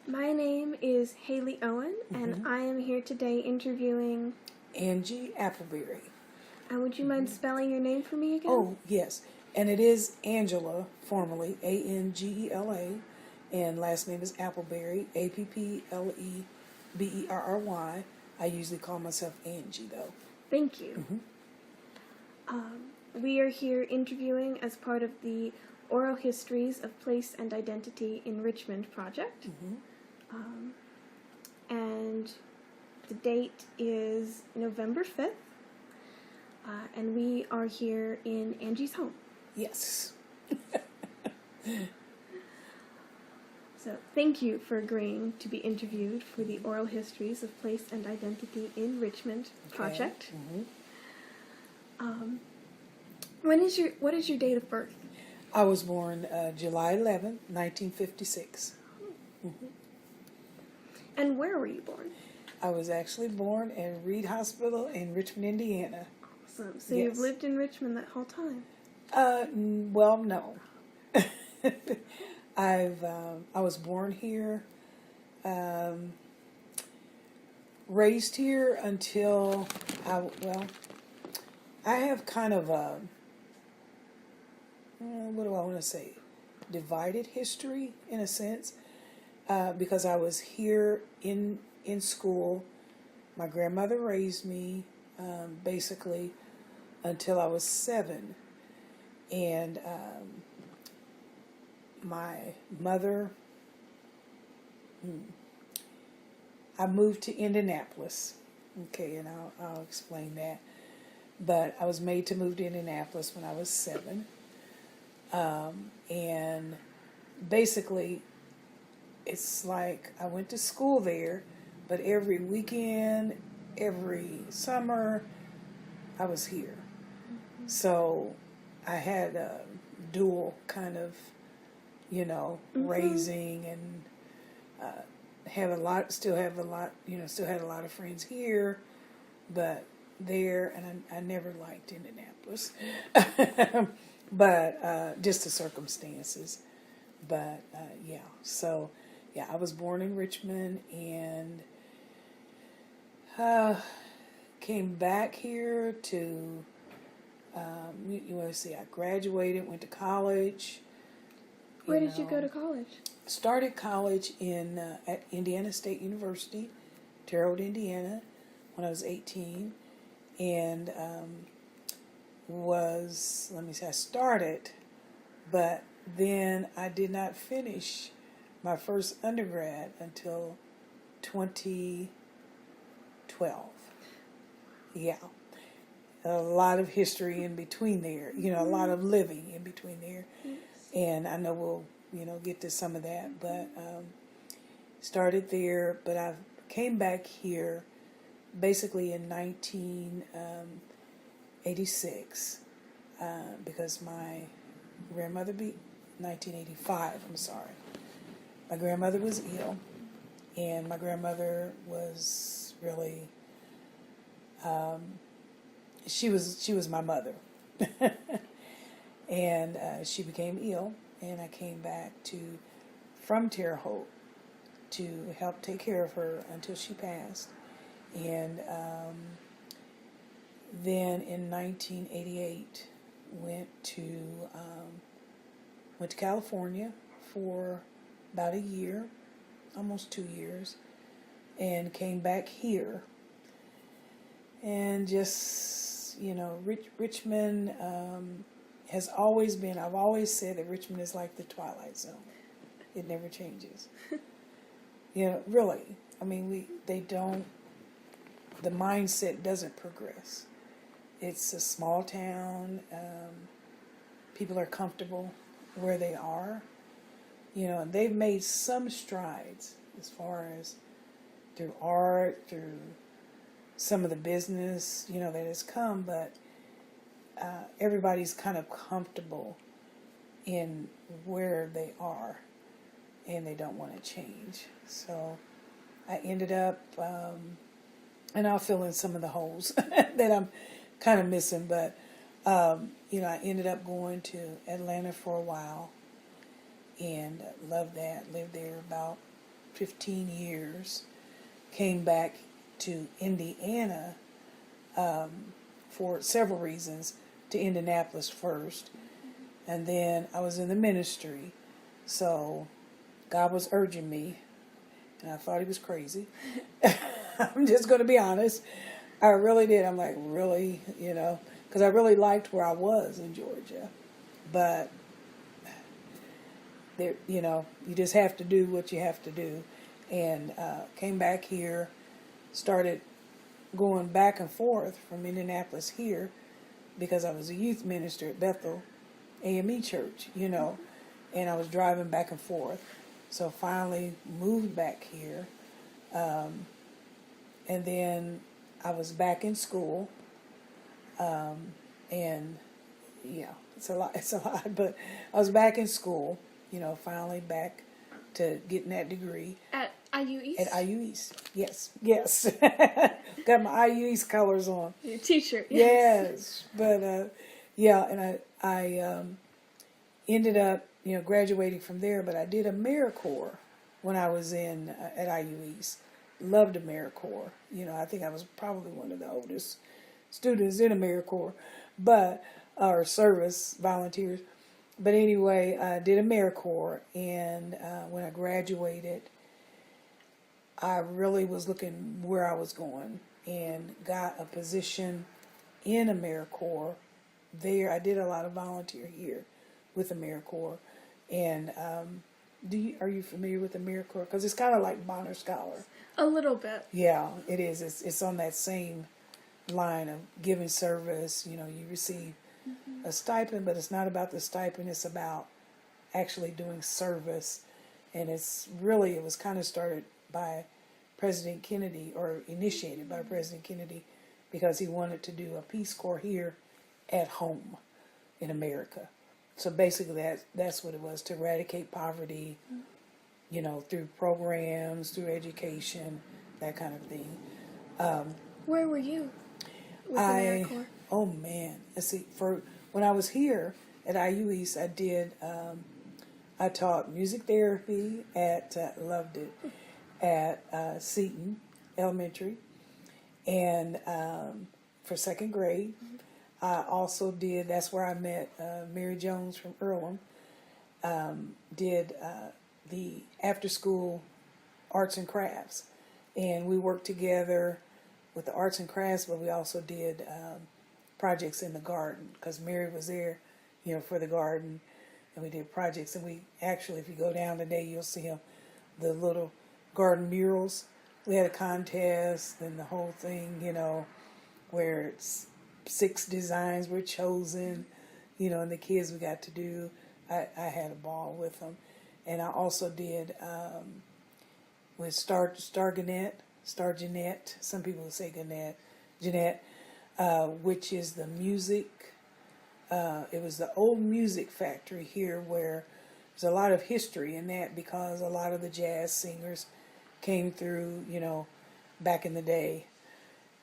My name is Haley Owen, and I am here today interviewing Angie Appleberry. And would you mind spelling your name for me again? Oh, yes. And it is Angela, formerly Angela, and last name is Appleberry, Appleberry. I usually call myself Angie, though. Thank you. We are here interviewing as part of the Oral Histories of Place and Identity in Richmond project. And the date is November 5th, and we are here in Angie's home. Yes. So thank you for agreeing to be interviewed for the Oral Histories of Place and Identity in Richmond project. What is your date of birth? I was born July 11th, 1956. And where were you born? I was actually born at Reed Hospital in Richmond, Indiana. Awesome. So Yes. you've lived in Richmond that whole time? Well, no. I was born here, raised here until I have kind of a, what do I want to say, divided history in a sense, because I was here in school. My grandmother raised me basically until I was 7, and my mother, I moved to Indianapolis. Okay, and I'll explain that. But I was made to move to Indianapolis when I was 7. And basically, it's like I went to school there, but every weekend, every summer, I was here. So I had a dual kind of, raising, and still had a lot of friends here, but there, and I never liked Indianapolis, but just the circumstances. But I was born in Richmond and came back here to. I graduated, went to college. Where did you go to college? Started college at Indiana State University, Terre Haute, Indiana, when I was 18, and I started, but then I did not finish my first undergrad until 2012. Yeah. A lot of history in between there, a lot of living in between there. Yes. And I know we'll, get to some of that, but started there, but I came back here basically in 1986 because my grandmother 1985, I'm sorry. My grandmother was ill, and my grandmother was really... She was my mother, and she became ill, and I came back from Terre Haute to help take care of her until she passed, and then in 1988 went to California for about a year, almost 2 years, and came back here, and just. Richmond has always been, I've always said that Richmond is like the Twilight Zone. It never changes. Really. I mean, the mindset doesn't progress. It's a small town. People are comfortable where they are. And they've made some strides as far as through art, through some of the business, that has come, but everybody's kind of comfortable in where they are, and they don't want to change. So I ended up, and I'll fill in some of the holes that I'm kind of missing, but, I ended up going to Atlanta for a while, and loved that. Lived there about 15 years, came back to Indiana for several reasons, to Indianapolis first. And then I was in the ministry. So God was urging me, and I thought he was crazy. I'm just going to be honest. I really did. I'm like, really? You know, because I really liked where I was in Georgia. But, there, you know, you just have to do what you have to do. And came back here, started going back and forth from Indianapolis here because I was a youth minister at Bethel AME Church, you know, and I was driving back and forth. So finally moved back here. And then I was back in school. And yeah, it's a lot, but I was back in school, you know, finally back to getting that degree. At IU East? At IU East, yes. Got my IU East colors on. Your t-shirt. Yes, but yeah, and I ended up, you know, graduating from there, but I did AmeriCorps when I was in at IU East. Loved AmeriCorps. You know, I think I was probably one of the oldest students in AmeriCorps, but or service volunteers. But anyway, I did AmeriCorps, and when I graduated, I really was looking where I was going and got a position in AmeriCorps there. I did a lot of volunteer here with AmeriCorps. And are you familiar with AmeriCorps? Because it's kind of like Bonner Scholar. A little bit. Yeah, it is. It's on that same line of giving service. You know, you receive a stipend, but it's not about the stipend. It's about actually doing service. And it was kind of started by President Kennedy, or initiated by President Kennedy, because he wanted to do a Peace Corps here at home in America. So basically that's what it was, to eradicate poverty, you know, through programs, through education, that kind of thing. Where were you with AmeriCorps? Oh man, let's see, when I was here at IU East, I taught music therapy loved it, at Seton Elementary, and for second grade. I also that's where I met Mary Jones from Earlham, did the after school arts and crafts, and we worked together with the arts and crafts, but we also did projects in the garden, because Mary was there, you know, for the garden, and we did projects. And we actually, if you go down today, you'll see them, the little garden murals. We had a contest and the whole thing, you know, where it's 6 designs were chosen, you know, and the kids we got to do. I had a ball with them. And I also did with Star Jeanette, some people say Jeanette, which is the music. It was the old music factory here, where there's a lot of history in that, because a lot of the jazz singers came through, you know, back in the day.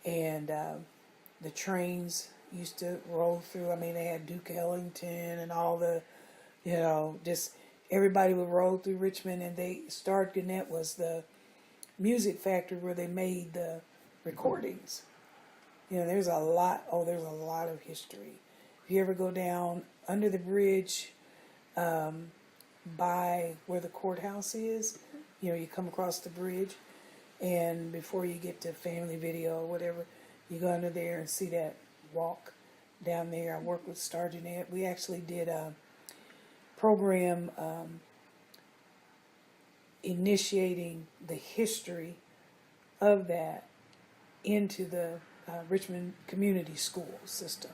And the trains used to roll through. I mean, they had Duke Ellington and all the, you know, just everybody would roll through Richmond. And Star Jeanette was the music factory where they made the recordings. You know, there's a lot of history. If you ever go down under the bridge by where the courthouse is, you know, you come across the bridge, and before you get to Family Video or whatever, you go under there and see that walk down there. I worked with Star Jeanette. We actually did a program initiating the history of that into the Richmond community school system.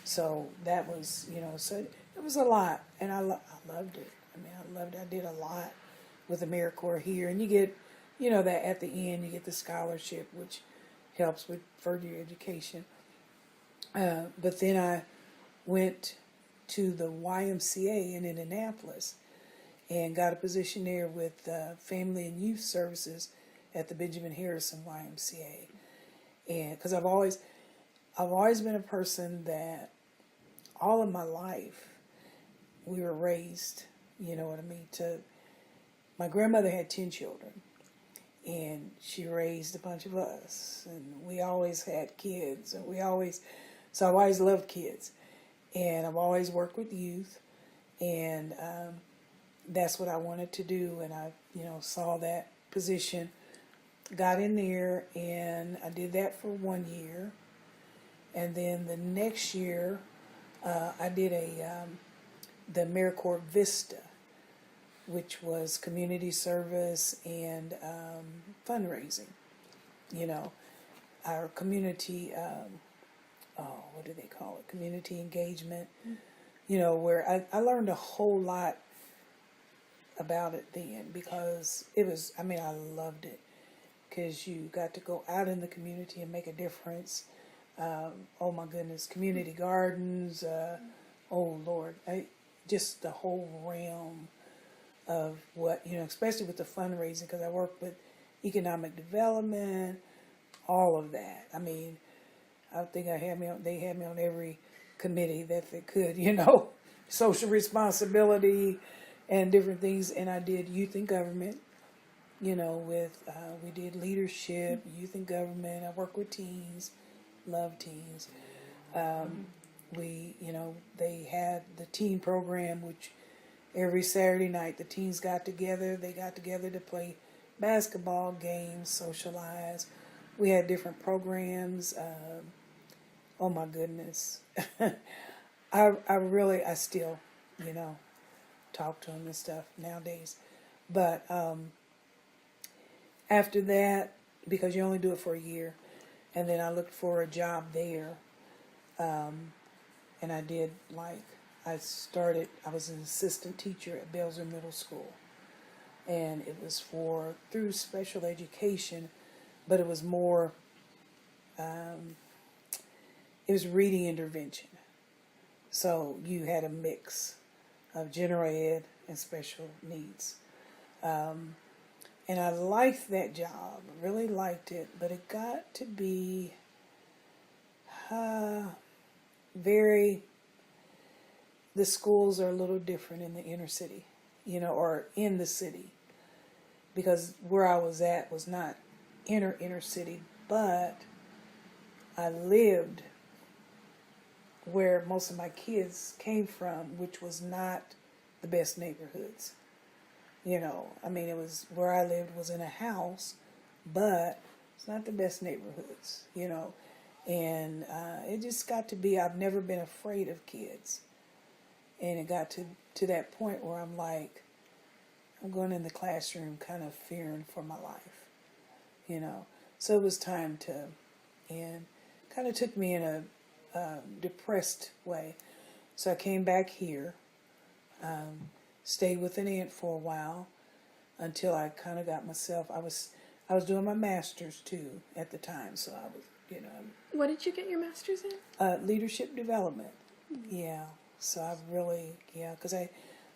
So that was, you know, so it was a lot, and I loved it. I mean, I loved it. I did a lot with AmeriCorps here, and you get, you know, that at the end you get the scholarship, which helps with further education. But then I went to the YMCA in Indianapolis and got a position there with Family and Youth Services at the Benjamin Harrison YMCA. And because I've always been a person that all of my life we were raised, you know what I mean, my grandmother had 10 children, and she raised a bunch of us, and we always had kids, and so I've always loved kids, and I've always worked with youth, and that's what I wanted to do, and I, saw that position, got in there, and I did that for 1 year, and then the next year, I did the AmeriCorps Vista, which was community service and fundraising. Our community, what do they call it? Community engagement. Where I learned a whole lot about it then, because it was, I loved it, because you got to go out in the community and make a difference. Oh my goodness, community gardens, oh Lord, just the whole realm of what, especially with the fundraising, because I worked with economic development, all of that. I think they had me on every committee that they could, social responsibility and different things. And I did youth and government, we did leadership, youth and government. I worked with teens, love teens. They had the teen program, which every Saturday night the teens got together. They got together to play basketball games, socialize. We had different programs. Oh my goodness. I still, talk to them and stuff nowadays. But after that, because you only do it for a year, and then I looked for a job there, and I did, I was an assistant teacher at Belzer Middle School, and it was through special education, but it was more, it was reading intervention. So you had a mix of general ed and special needs. And I liked that job, really liked it, but it got to be the schools are a little different in the inner city, or in the city, because where I was at was not inner city, but I lived where most of my kids came from, which was not the best neighborhoods. It was where I lived was in a house, but it's not the best neighborhoods, and it just got to be, I've never been afraid of kids, and it got to that point where I'm like, I'm going in the classroom kind of fearing for my life, so it was time to, and kind of took me in a depressed way, so I came back here, stayed with an aunt for a while until I kind of got myself. I was doing my master's too at the time, so I was, What did you get your master's in? Leadership development. Mm-hmm. Yeah. So I've really, because I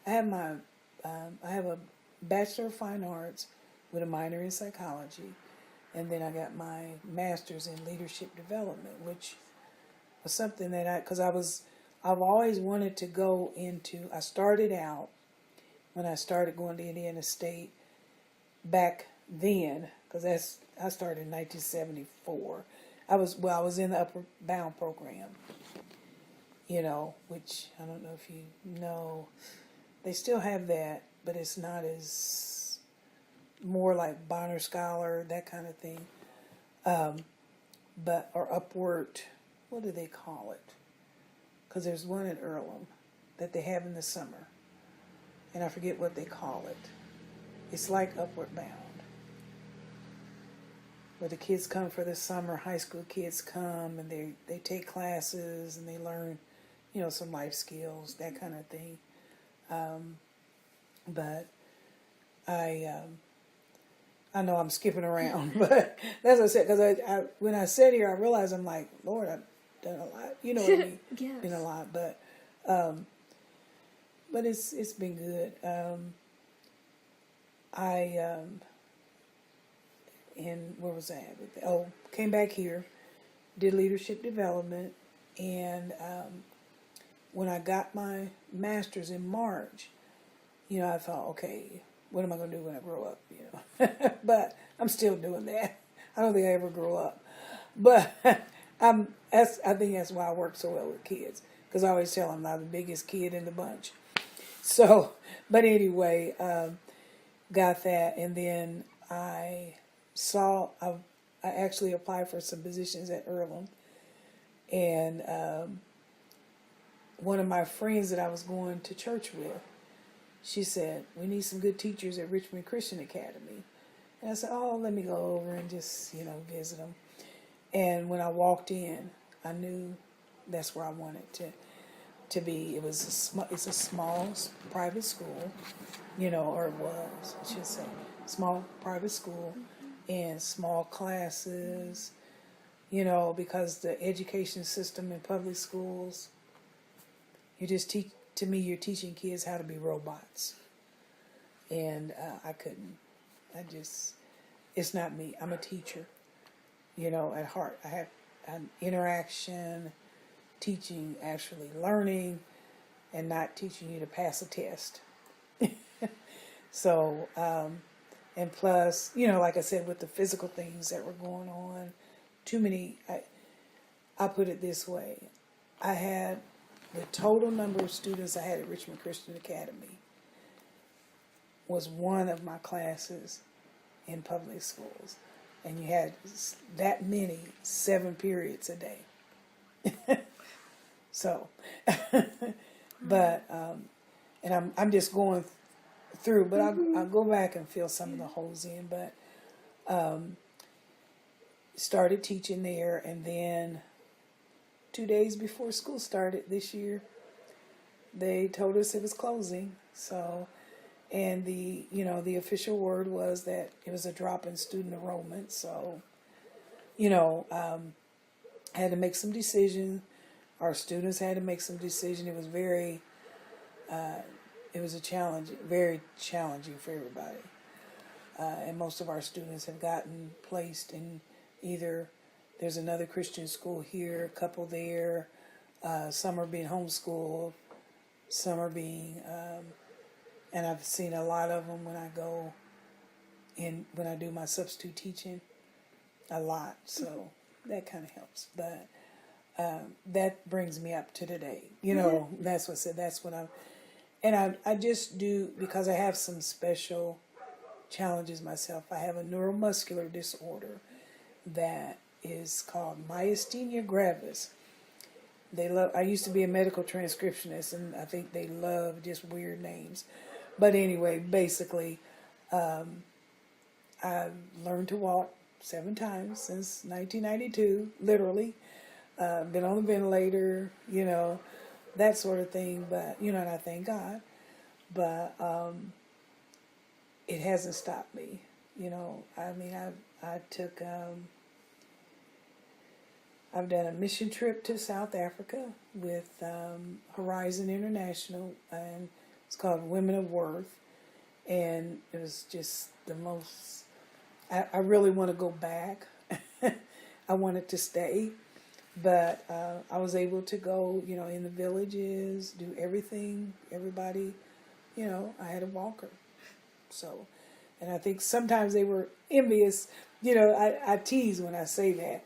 have I have a Bachelor of Fine Arts with a minor in psychology, and then I got my master's in leadership development, which was something that I've always wanted to go into. I started out when I started going to Indiana State back then, because I started in 1974. I was in the Upper Bound program, which I don't know if you know. They still have that, but it's not as more like Bonner Scholar, that kind of thing. Or Upward, what do they call it? Because there's one at Earlham that they have in the summer, and I forget what they call it. It's like Upward Bound, where the kids come for the summer. High school kids come and they take classes and they learn, some life skills, that kind of thing. But I know I'm skipping around, but that's what I said, because when I sat here, I realized I'm like, Lord, I've done a lot. You know what I mean? Yes. Been a lot, but it's been good. And where was I at? Came back here, did leadership development, and when I got my master's in March, I thought, okay, what am I going to do when I grow up, But I'm still doing that. I don't think I ever grow up. But I think that's why I work so well with kids, because I always tell them I'm the biggest kid in the bunch. So, but anyway, got that, and then I actually applied for some positions at Earlham, and one of my friends that I was going to church with, she said, we need some good teachers at Richmond Christian Academy. And I said, oh, let me go over and just, visit them. And when I walked in, I knew that's where I wanted to be. It's a small private school, or it was, I should say, small private school and small classes, because the education system in public schools, you're teaching kids how to be robots. And I couldn't. It's not me. I'm a teacher, at heart. I have an interaction, teaching, actually learning, and not teaching you to pass a test. So, and plus, like I said, with the physical things that were going on, too many, I put it this way. I had the total number of students I had at Richmond Christian Academy was one of my classes in public schools. And you had that many, 7 periods a day. So, but, and I'm just going through, but I'll go back and fill some of the holes in, but started teaching there, and then 2 days before school started this year, they told us it was closing. So, and the official word was that it was a drop in student enrollment. So, I had to make some decisions. Our students had to make some decisions. It was very, very challenging for everybody. And most of our students have gotten placed in either, there's another Christian school here, a couple there, some are being homeschooled, some are being, and I've seen a lot of them when I do my substitute teaching, a lot, so that kind of helps. But that brings me up to today, that's what I'm, and I just do, because I have some special challenges myself. I have a neuromuscular disorder that is called myasthenia gravis. I used to be a medical transcriptionist, and I think they love just weird names. But anyway, basically, I've learned to walk 7 times since 1992, literally. Been on the ventilator, that sort of thing. But, and I thank God. But it hasn't stopped me. I've done a mission trip to South Africa with Horizon International, and it's called Women of Worth, and it was just the most, I really want to go back. I wanted to stay, but I was able to go, in the villages, do everything, everybody, I had a walker. So, and I think sometimes they were envious, I tease when I say that.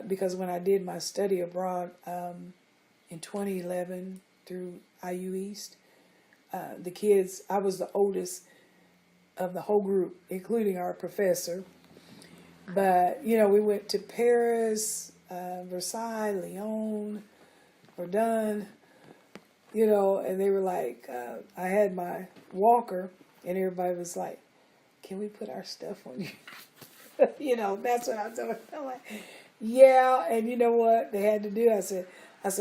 Because when I did my study abroad in 2011 through IU East, the kids, I was the oldest of the whole group, including our professor. But, we went to Paris, Versailles, Lyon, Verdun, and they were like, I had my walker, and everybody was like, can we put our stuff on you? That's what I told them. I'm like, yeah, and you know what they had to do? I said,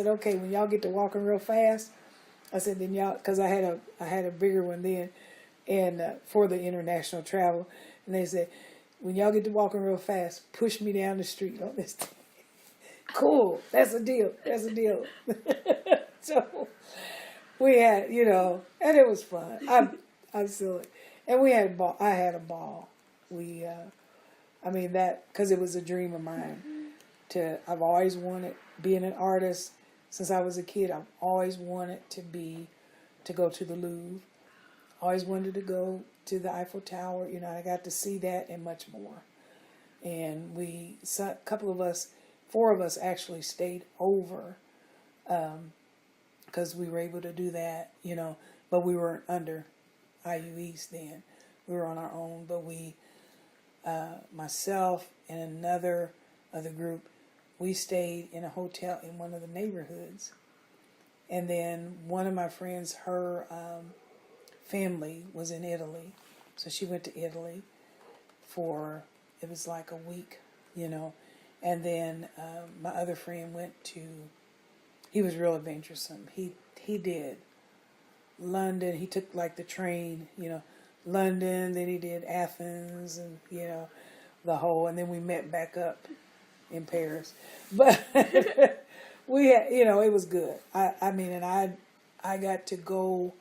okay, when y'all get to walking real fast, I said, then y'all, because I had a bigger one then, and for the international travel, and they said, when y'all get to walking real fast, push me down the street on this thing. Cool, that's a deal. So we had, and it was fun. I'm silly, and we had a ball. I had a ball. Because it was a dream of mine. I've always wanted, being an artist since I was a kid, I've always wanted to go to the Louvre. Always wanted to go to the Eiffel Tower. You know, I got to see that and much more. And a couple of us, 4 of us actually stayed over because we were able to do that, you know, but we weren't under IU East then. We were on our own, but myself and another other group, we stayed in a hotel in one of the neighborhoods. And then one of my friends, her family was in Italy. So she went to Italy it was like a week, you know. And then my other friend he was real adventuresome. He did London. He took like the train, you know, London, then he did Athens and, you know, and then we met back up in Paris. But we had, you know, it was good. I mean, and I got to go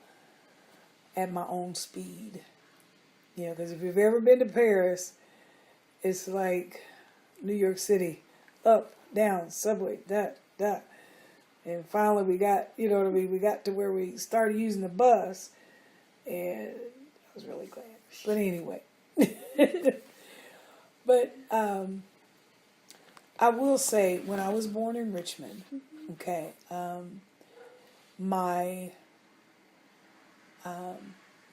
at my own speed. You know, because if you've ever been to Paris, it's like New York City, up, down, subway, that. And finally we got, you know what I mean, we got to where we started using the bus, and I was really glad. But anyway. But I will say, when I was born in Richmond, okay, my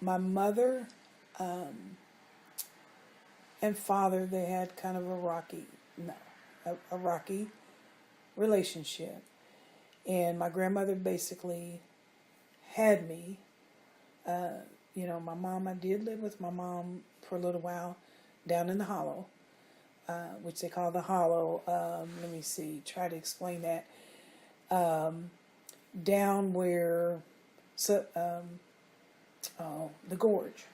mother and father, they had kind of a rocky relationship. And my grandmother basically had me. You know, I did live with my mom for a little while down in the Hollow, which they call the Hollow. Let me see, try to explain that. Down where, the gorge.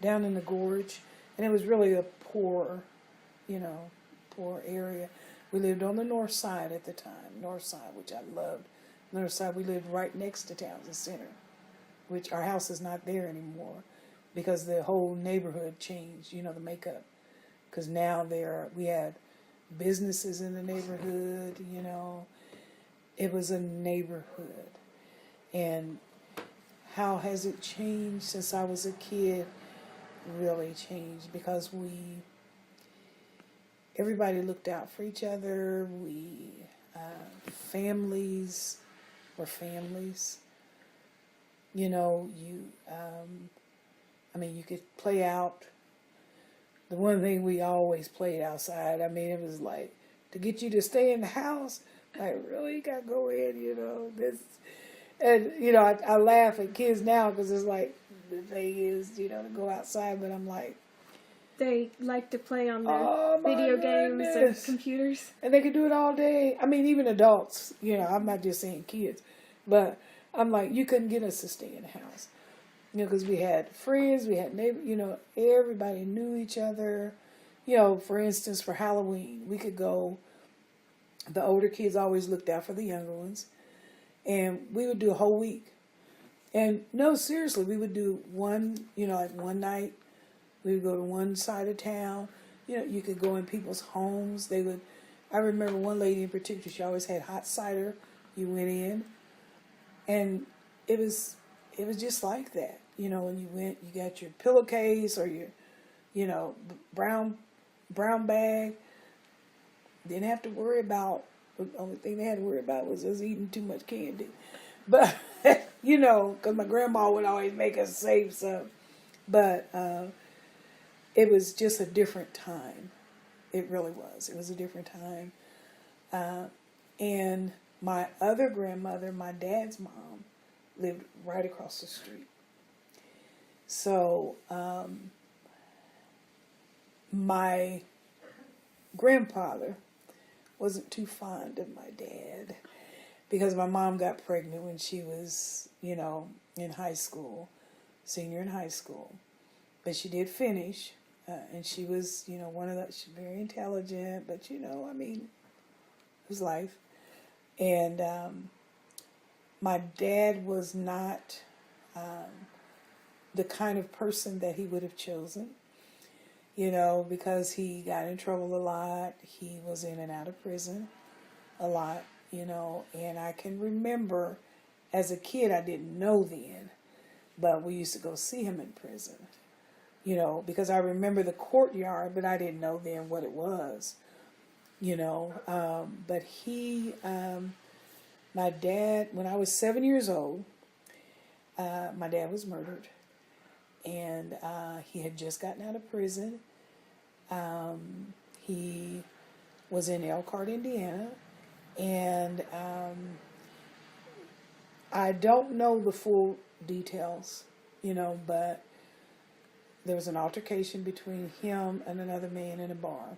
Down in the gorge. And it was really a poor area. We lived on the north side at the time, which I loved. North side, we lived right next to town center, which our house is not there anymore because the whole neighborhood changed, you know, the makeup. Because now we had businesses in the neighborhood, you know. It was a neighborhood. And how has it changed since I was a kid? Really changed because everybody looked out for each other. Families were families. You know, you could play out. The one thing we always played outside, I mean, it was like, to get you to stay in the house, like, really, you got to go in, you know, this. And, you know, I laugh at kids now because it's like, the thing is, you know, to go outside, but I'm like, they like to play on their video games and computers. And they can do it all day. I mean, even adults, you know, I'm not just saying kids. But I'm like, you couldn't get us to stay in the house. You know, because we had friends, we had neighbors, you know, everybody knew each other. You know, for instance, for Halloween, we could go, the older kids always looked out for the younger ones. And we would do a whole week. And no, seriously, we would do one night. We would go to one side of town. You know, you could go in people's homes. I remember one lady in particular, she always had hot cider. You went in. And it was just like that. You know, when you went, you got your pillowcase or your, you know, brown bag. Didn't have to worry about, the only thing they had to worry about was us eating too much candy. But, you know, because my grandma would always make us save some. But it was just a different time. It really was. It was a different time. And my other grandmother, my dad's mom, lived right across the street. So my grandfather wasn't too fond of my dad because my mom got pregnant when she was, you know, in high school, senior in high school. But she did finish, and she was, you know, she's very intelligent, but, you know, I mean, it was life. And my dad was not the kind of person that he would have chosen, you know, because he got in trouble a lot. He was in and out of prison a lot, you know, and I can remember as a kid, I didn't know then, but we used to go see him in prison, you know, because I remember the courtyard, but I didn't know then what it was, you know. But my dad, when I was 7 years old, my dad was murdered, and he had just gotten out of prison. He was in Elkhart, Indiana, and I don't know the full details, you know, but there was an altercation between him and another man in a bar.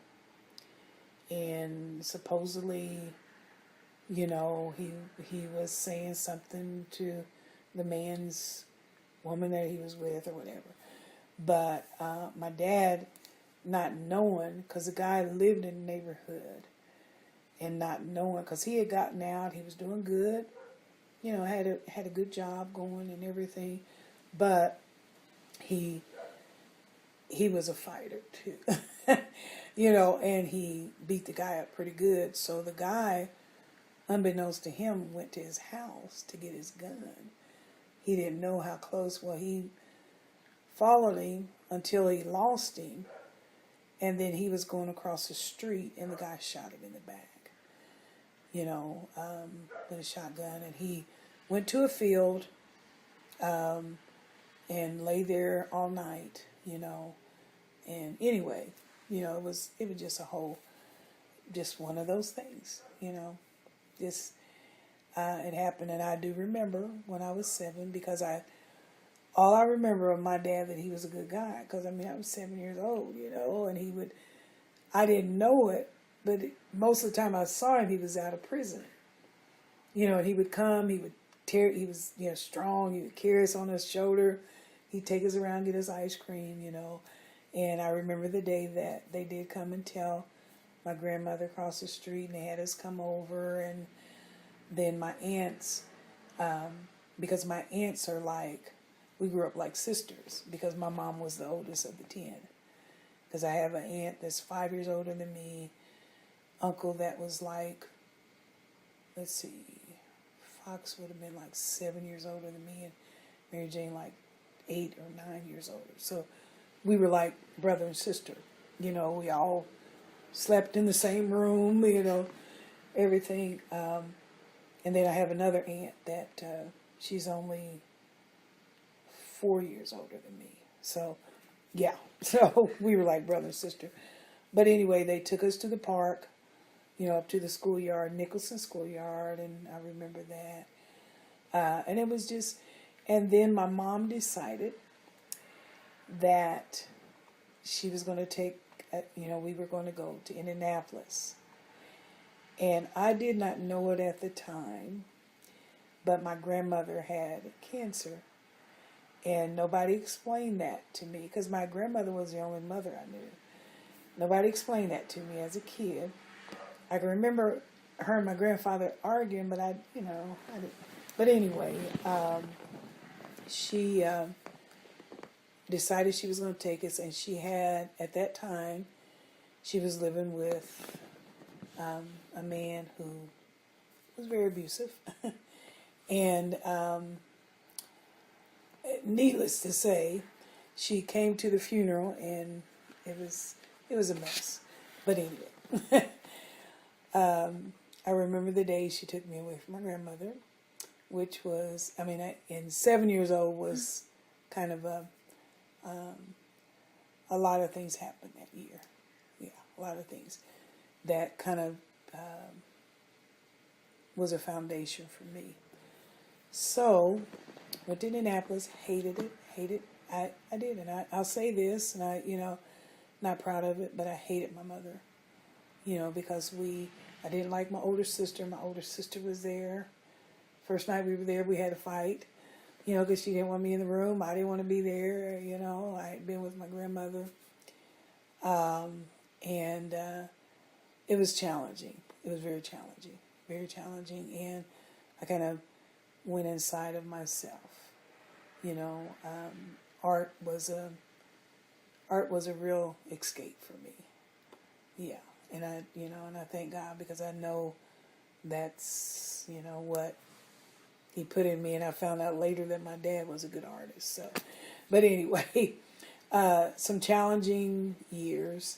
And supposedly, you know, he was saying something to the man's woman that he was with or whatever. But my dad, not knowing, because the guy lived in the neighborhood, and not knowing, because he had gotten out, he was doing good, you know, had a good job going and everything, but he was a fighter too, you know, and he beat the guy up pretty good. So the guy, unbeknownst to him, went to his house to get his gun. He didn't know how close. Well, he followed him until he lost him, and then he was going across the street, and the guy shot him in the back, you know, with a shotgun. And he went to a field and lay there all night, you know. And anyway, you know, it was just one of those things, you know. It happened, and I do remember when I was 7, because all I remember of my dad, that he was a good guy, because I mean, I was 7 years old, you know, and I didn't know it, but most of the time I saw him, he was out of prison, you know, and he would come, he was, you know, strong, he would carry us on his shoulder, he'd take us around, get us ice cream, you know. And I remember the day that they did come and tell my grandmother across the street, and they had us come over, and then my aunts, because my aunts are like, we grew up like sisters, because my mom was the oldest of the 10. Because I have an aunt that's 5 years older than me, uncle that was like, let's see, Fox would have been like 7 years older than me, and Mary Jane like 8 or 9 years older. So we were like brother and sister, you know, we all slept in the same room, you know, everything. And then I have another aunt that she's only 4 years older than me. So, yeah, so we were like brother and sister. But anyway, they took us to the park, you know, up to the schoolyard, Nicholson Schoolyard, and I remember that. And it was just, and then my mom decided that she was going to take, you know, we were going to go to Indianapolis. And I did not know it at the time, but my grandmother had cancer. And nobody explained that to me, because my grandmother was the only mother I knew. Nobody explained that to me as a kid. I can remember her and my grandfather arguing, but I didn't. But anyway, she decided she was going to take us, and she had, at that time, she was living with a man who was very abusive. And needless to say, she came to the funeral, and it was a mess. But anyway, I remember the day she took me away from my grandmother, which was, I mean, and 7 years old was kind of a lot of things happened that year. Yeah, a lot of things that kind of was a foundation for me. So, went to Indianapolis, hated it. I did, and I'll say this, and I, not proud of it, but I hated my mother, because I didn't like my older sister. My older sister was there. First night we were there, we had a fight, because she didn't want me in the room. I didn't want to be there, I had been with my grandmother. And it was challenging. It was very challenging, and I kind of went inside of myself. Art was a real escape for me. Yeah, and I thank God, because I know that's what he put in me, and I found out later that my dad was a good artist. So, but anyway, some challenging years.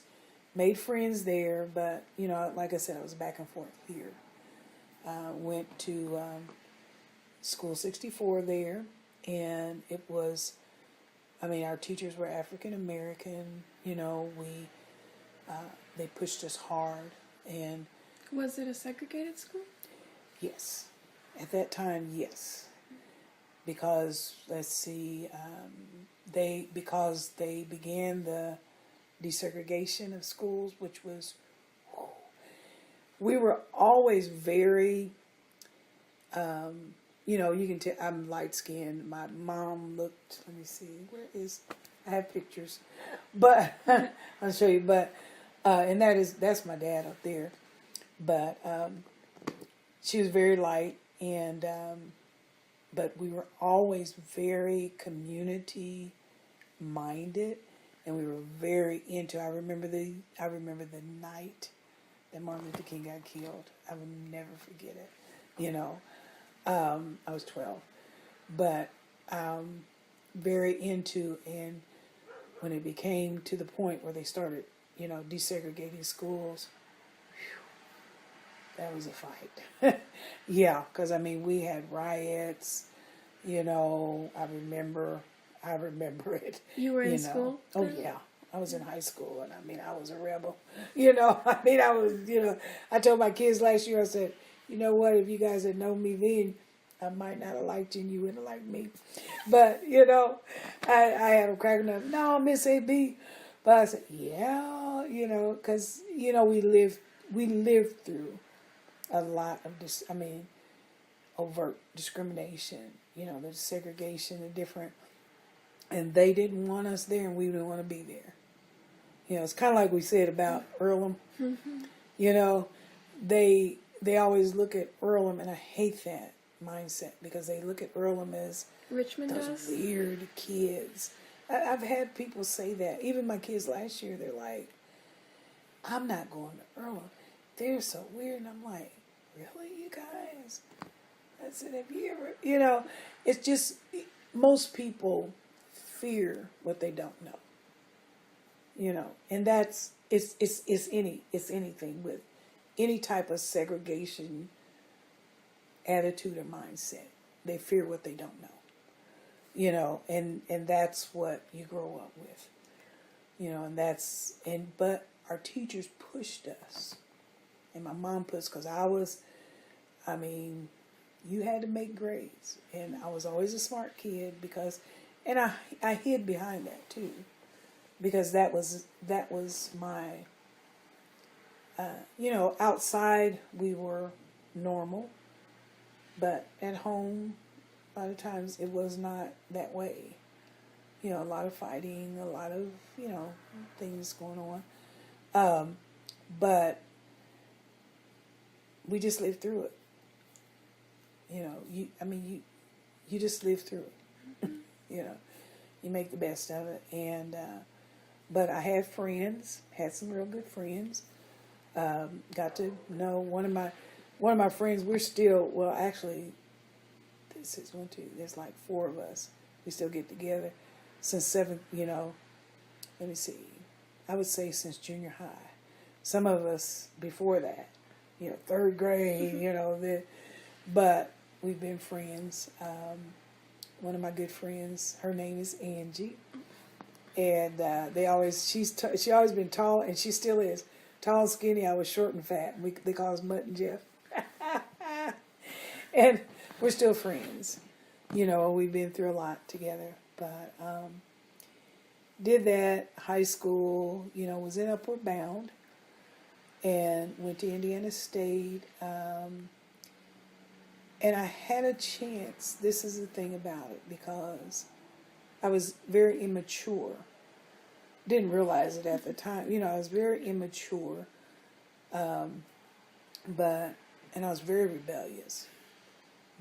Made friends there, but you know, like I said, I was back and forth here. Went to School 64 there, and it was, I mean, our teachers were African American. You know, they pushed us hard, and Was it a segregated school? yes, at that time, yes, because let's see, because they began the desegregation of schools, which was, we were always very, you know, you can tell I'm light skinned. My mom looked, let me see, I have pictures, but I'll show you, but, and that's my dad up there, but, she was very light, and, but we were always very community minded. And we were very into. I remember the night that Martin Luther King got killed. I will never forget it. You know, I was 12, but very into. And when it became to the point where they started, you know, desegregating schools, that was a fight. Yeah, because I mean, we had riots. You know, I remember it. You were in school? Oh, yeah. I was in high school, and I mean, I was a rebel. You know, I mean, I was, you know, I told my kids last year, I said, you know what, if you guys had known me then, I might not have liked you, and you wouldn't have liked me. But, you know, I had them cracking up, no, Miss A.B. But I said, yeah, you know, because, you know, we lived through a lot of this, I mean, overt discrimination, you know, the segregation, the different. And they didn't want us there, and we didn't want to be there. You know, it's kind of like we said about Earlham. Mm-hmm. You know, they always look at Earlham, and I hate that mindset because they look at Earlham as Richmond those does? weird kids. I've had people say that. Even my kids last year, they're like, I'm not going to Earlham. They're so weird. And I'm like, really, you guys? I said, have you ever, you know, it's just, most people fear what they don't know, you know, and that's it's anything with any type of segregation attitude or mindset. They fear what they don't know, you know, and that's what you grow up with, you know, but our teachers pushed us, and my mom pushed, because I mean, you had to make grades, and I was always a smart kid because. And I hid behind that too, because that was my, you know, outside we were normal, but at home, a lot of times it was not that way. You know, a lot of fighting, a lot of, you know, things going on. But we just lived through it. You know, you just live through it. You know, you make the best of it, and but I had some real good friends. Got to know one of my friends. We're still, well, actually, this is there's like 4 of us. We still get together since 7th. You know, let me see. I would say since junior high. Some of us before that. You know, 3rd grade. You know, but we've been friends. One of my good friends, her name is Angie, and she always been tall, and she still is tall and skinny. I was short and fat. They call us Mutt and Jeff, and we're still friends. You know, we've been through a lot together. But did that high school. You know, was in Upward Bound, and went to Indiana State. And I had a chance, this is the thing about it, because I was very immature. Didn't realize it at the time. You know, I was very immature. And I was very rebellious.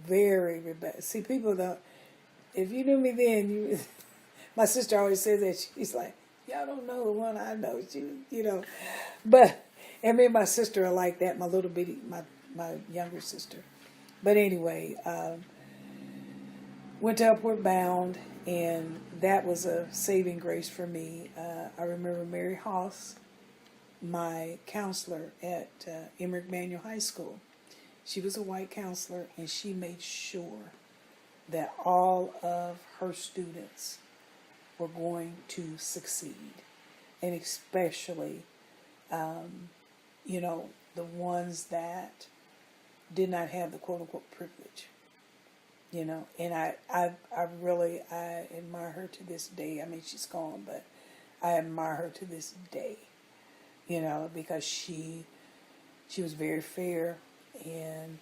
Very rebellious. See, people don't, if you knew me then, my sister always says that. She's like, y'all don't know the one I know. You know. But, and me and my sister are like that, my little bitty, my younger sister. But anyway, went to Upward Bound, and that was a saving grace for me. I remember Mary Haas, my counselor at Emmerich Manual High School. She was a white counselor, and she made sure that all of her students were going to succeed, and especially, the ones that did not have the quote-unquote privilege. And I really admire her to this day. I mean, she's gone, but I admire her to this day, because she was very fair, and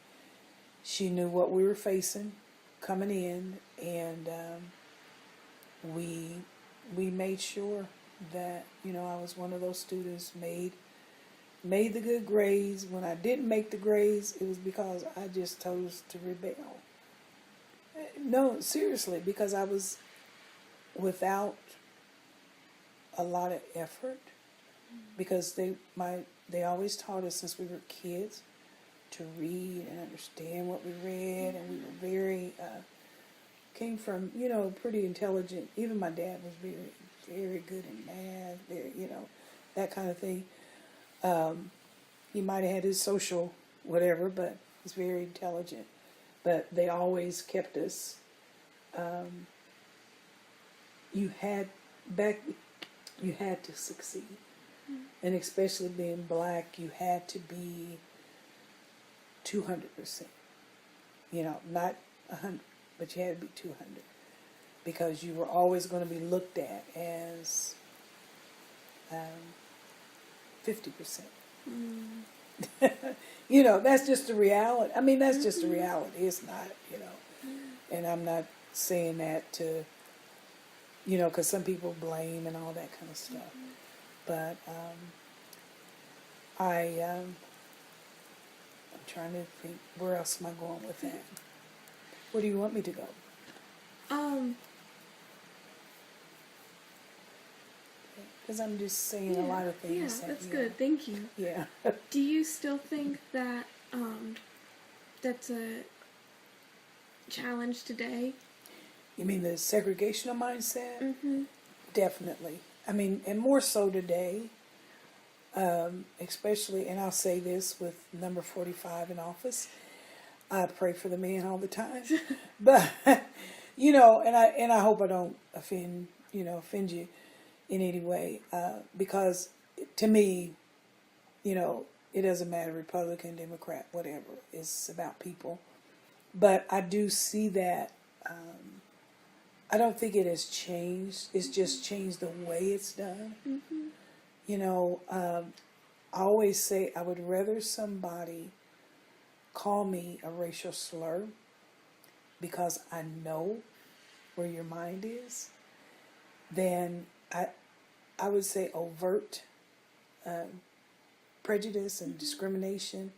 she knew what we were facing coming in, and we made sure that, I was one of those students, made the good grades. When I didn't make the grades, it was because I just chose to rebel. No, seriously, because I was without a lot of effort, because they always taught us since we were kids to read and understand what we read, and we were very came from pretty intelligent. Even my dad was very, very good in math, very, that kind of thing. He might have had his social whatever, but he's very intelligent. But they always kept us, you had to succeed. And especially being black, you had to be 200%. Not 100, but you had to be 200. Because you were always going to be looked at as 50%. That's just the reality. I mean, that's just the reality. It's not, and I'm not saying that to, because some people blame and all that kind of stuff. But I'm trying to think, where else am I going with that? Where do you want me to go? Because I'm just saying a lot of things. Yeah, that's good. Thank you. Yeah. Do you still think that that's a challenge today? You mean the segregational mindset? Mm-hmm. Definitely. I mean, and more so today, especially, and I'll say this with number 45 in office, I pray for the man all the time. But, and I hope I don't offend you in any way, because to me, it doesn't matter, Republican, Democrat, whatever. It's about people. But I do see that, I don't think it has changed. It's just changed the way it's done. Mm-hmm. I always say I would rather somebody call me a racial slur because I know where your mind is than I would say overt prejudice and discrimination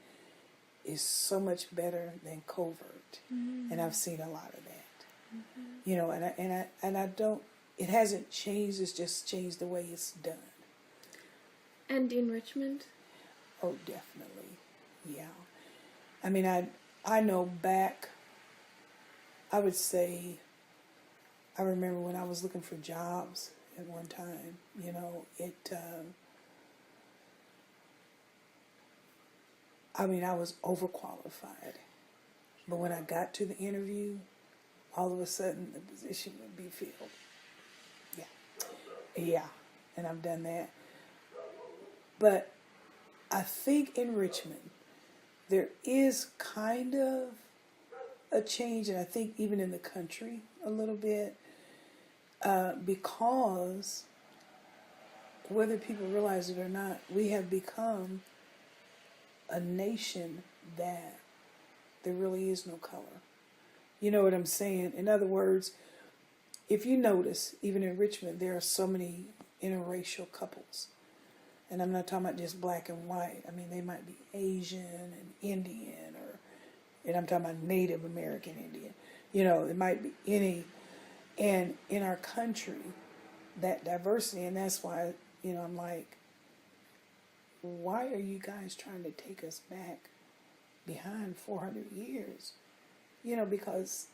is so much better than covert. Mm-hmm. And I've seen a lot of that. Mm-hmm. And I don't, it hasn't changed, it's just changed the way it's done. And in Richmond? Oh, definitely. Yeah. I mean, I know back, I would say, I remember when I was looking for jobs at one time, I was overqualified. But when I got to the interview, all of a sudden the position would be filled. Yeah. And I've done that. But I think in Richmond, there is kind of a change, and I think even in the country a little bit, because whether people realize it or not, we have become a nation that there really is no color. You know what I'm saying? In other words, if you notice, even in Richmond, there are so many interracial couples. And I'm not talking about just black and white. I mean, they might be Asian and Indian, and I'm talking about Native American Indian. It might be any. And in our country, that diversity, and that's why, I'm like, why are you guys trying to take us back behind 400 years? Because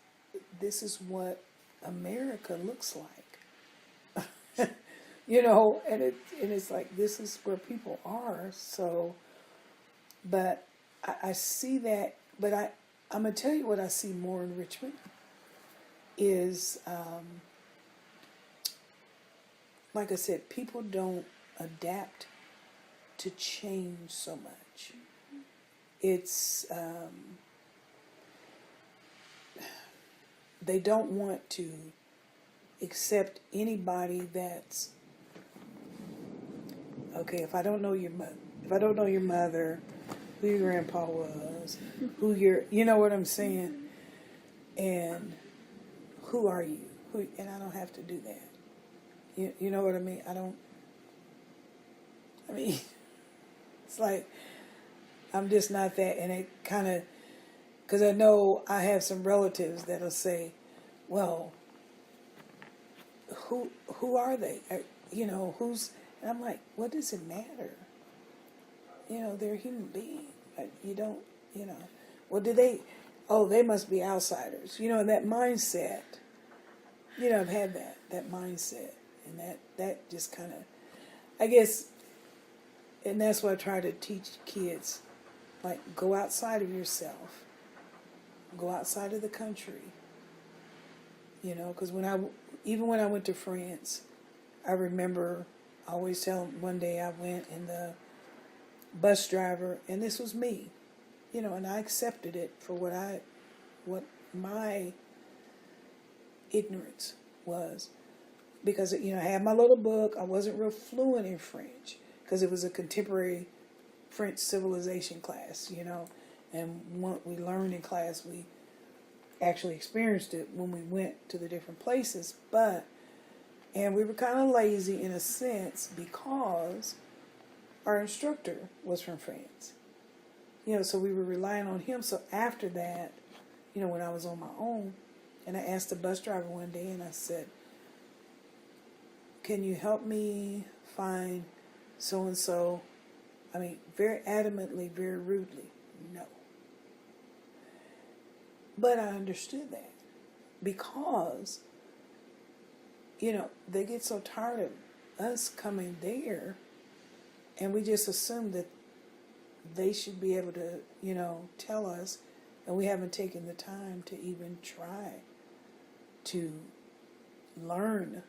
this is what America looks like. You know, and it's like, this is where people are. So, but I see that, but I'm going to tell you what I see more in Richmond is, like I said, people don't adapt to change so much. It's, they don't want to accept anybody that's, okay, if I don't know your mother, who your grandpa was, who you know what I'm saying, and who are you? And I don't have to do that. You know what I mean? It's like, I'm just not that, and it kind of, because I know I have some relatives that'll say, well, who are they? You know, and I'm like, what does it matter? You know, they're a human being. You don't, you know, well, they must be outsiders. You know, and that mindset, you know, I've had that mindset, and that just kind of, I guess, and that's what I try to teach kids, like, go outside of yourself, go outside of the country, you know, because even when I went to France, I remember, I always tell them, one day I went and the bus driver, and this was me, you know, and I accepted it for what my ignorance was, because, you know, I had my little book. I wasn't real fluent in French because it was a contemporary French civilization class, you know, and what we learned in class, we actually experienced it when we went to the different places, and we were kind of lazy in a sense because our instructor was from France, you know, so we were relying on him. So after that, you know, when I was on my own, and I asked the bus driver one day, and I said, can you help me find so-and-so? I mean, very adamantly, very rudely, no. But I understood that because, you know, they get so tired of us coming there, and we just assume that they should be able to, you know, tell us, and we haven't taken the time to even try to learn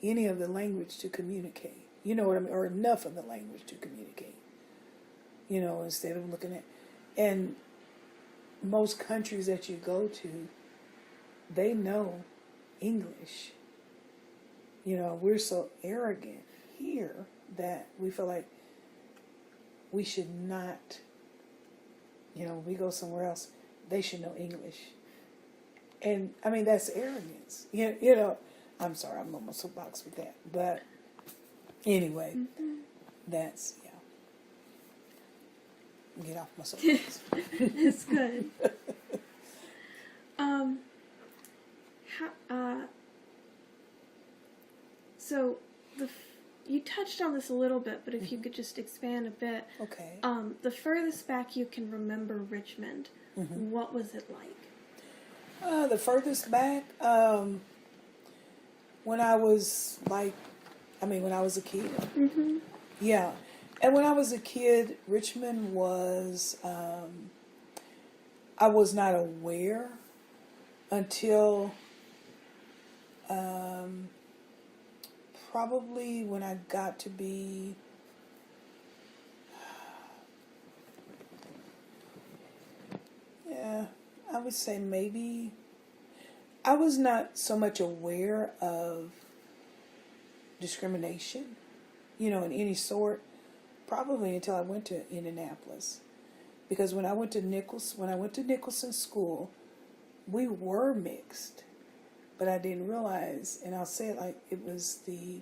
any of the language to communicate. You know what I mean? Or enough of the language to communicate. You know, instead of looking at, and most countries that you go to, they know English. You know, we're so arrogant here that we feel like we should not, you know, we go somewhere else, they should know English. And, I mean, that's arrogance. You know, I'm sorry, I'm on my soapbox with that. But, anyway, that's, yeah. Get off my soapbox. It's good. So you touched on this a little bit, but if you could just expand a bit. Okay. The furthest back you can remember Richmond, what was it like? The furthest back, when I was when I was a kid. Mm-hmm. Yeah. And when I was a kid, Richmond was, I was not aware until probably when I got to be, yeah, I would say maybe, I was not so much aware of discrimination, you know, in any sort, probably until I went to Indianapolis. Because when I went to Nicholson School, we were mixed, but I didn't realize, and I'll say it like it was the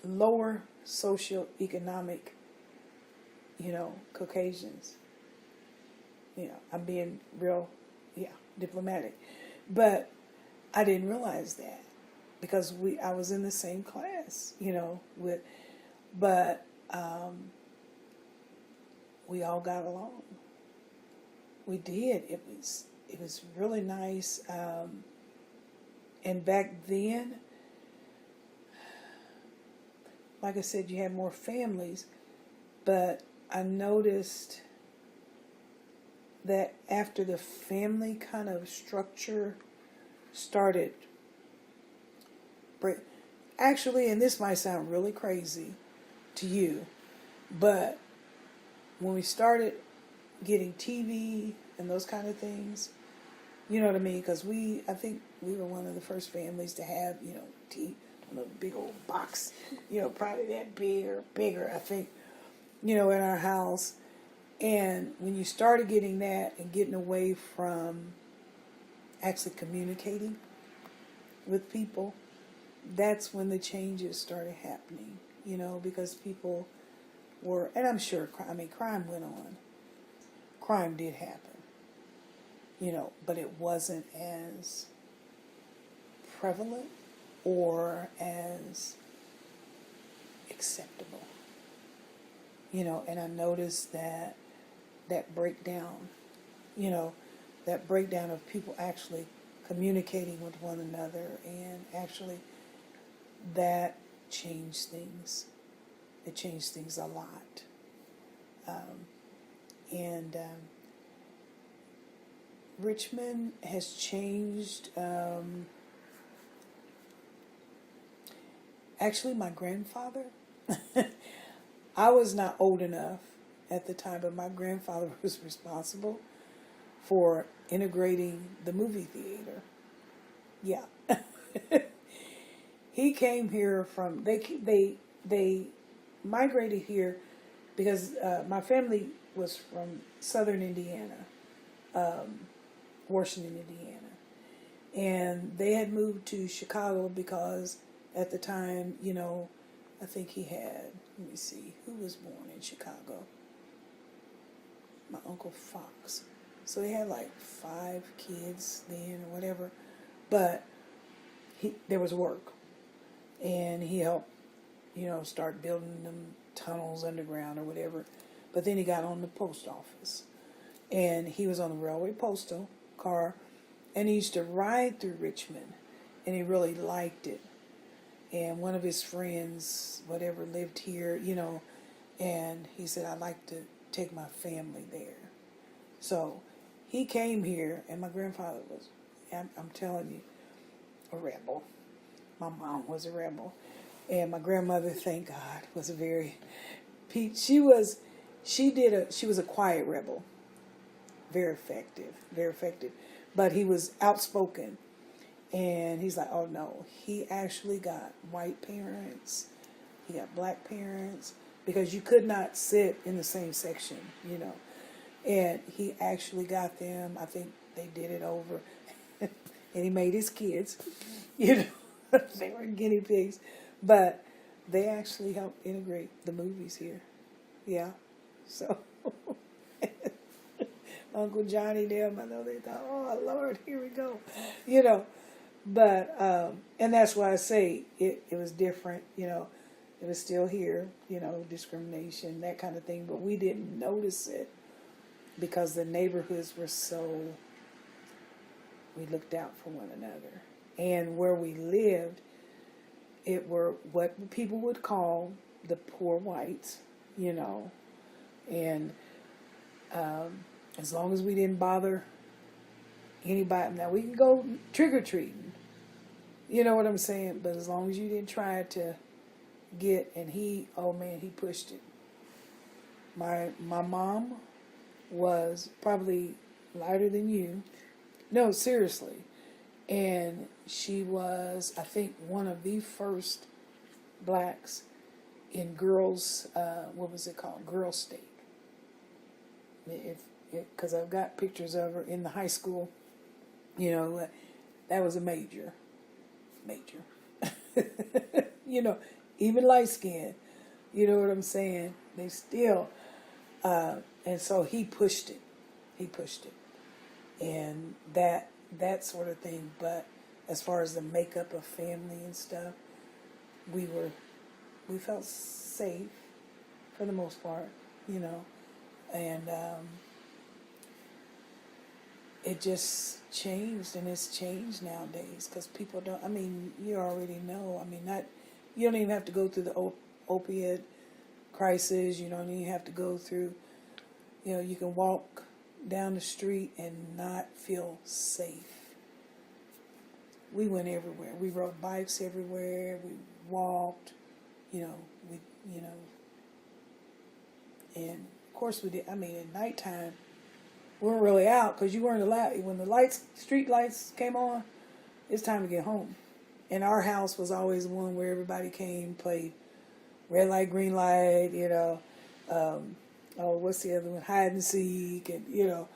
lower socioeconomic, you know, Caucasians. You know, I'm being real, diplomatic. But I didn't realize that because I was in the same class, you know, but we all got along. We did. It it was really nice. And back then, like I said, you had more families, but I noticed that after the family kind of structure started actually, and this might sound really crazy to you, but when we started getting TV and those kind of things, you know what I mean? Because I think we were one of the first families to have, TV, a big old box, probably that big or bigger, I think, in our house. And when you started getting that and getting away from actually communicating with people, that's when the changes started happening, because people were, and I'm sure, crime went on. Crime did happen, but it wasn't as prevalent or as acceptable, and I noticed that breakdown, that breakdown of people actually communicating with one another, and actually that changed things. It changed things a lot. And Richmond has changed. Actually, my grandfather, I was not old enough at the time, but my grandfather was responsible for integrating the movie theater. Yeah. He came here from, they migrated here because my family was from southern Indiana, Washington, Indiana. And they had moved to Chicago because at the time, I think he had, let me see, who was born in Chicago? My Uncle Fox. So he had like 5 kids then or whatever. But there was work. And he helped, start building them tunnels underground or whatever. But then he got on the post office. And he was on the railway postal car. And he used to ride through Richmond. And he really liked it. And one of his friends, whatever, lived here, and he said, I'd like to take my family there. So he came here, and my grandfather was, I'm telling you, a rebel. My mom was a rebel. And my grandmother, thank God, was a very, she was a quiet rebel. Very effective. But he was outspoken. And he's like, oh no, he actually got white parents, he got black parents, because you could not sit in the same section, And he actually got them, I think they did it over, and he made his kids, they were guinea pigs, but they actually helped integrate the movies here. Yeah, so Uncle Johnny, them, I know they thought, oh Lord, here we go, But, and that's why I say it was different, it was still here, discrimination, that kind of thing, but we didn't notice it because the neighborhoods were we looked out for one another. And where we lived, it were what people would call the poor whites, and as long as we didn't bother anybody, now we can go trick-or-treating, you know what I'm saying, but as long as you didn't try to get, and he pushed it. My mom was probably lighter than you, no, seriously, and she was, I think, one of the first blacks in girls, what was it called, Girls State, because I've got pictures of her in the high school. That was a major. Even light skin, you know what I'm saying? They still, and so he pushed it, and that sort of thing. But as far as the makeup of family and stuff, we felt safe for the most part, and it just changed, and it's changed nowadays because people don't. I mean, you already know. I mean, not you don't even have to go through the opiate crisis. You don't even have to go through. You know, you can walk down the street and not feel safe. We went everywhere. We rode bikes everywhere. We walked. You know, and of course we did. I mean, at nighttime, we weren't really out because you weren't allowed. When the street lights came on, it's time to get home. And our house was always the one where everybody came, played red light, green light, what's the other one? Hide and seek, and,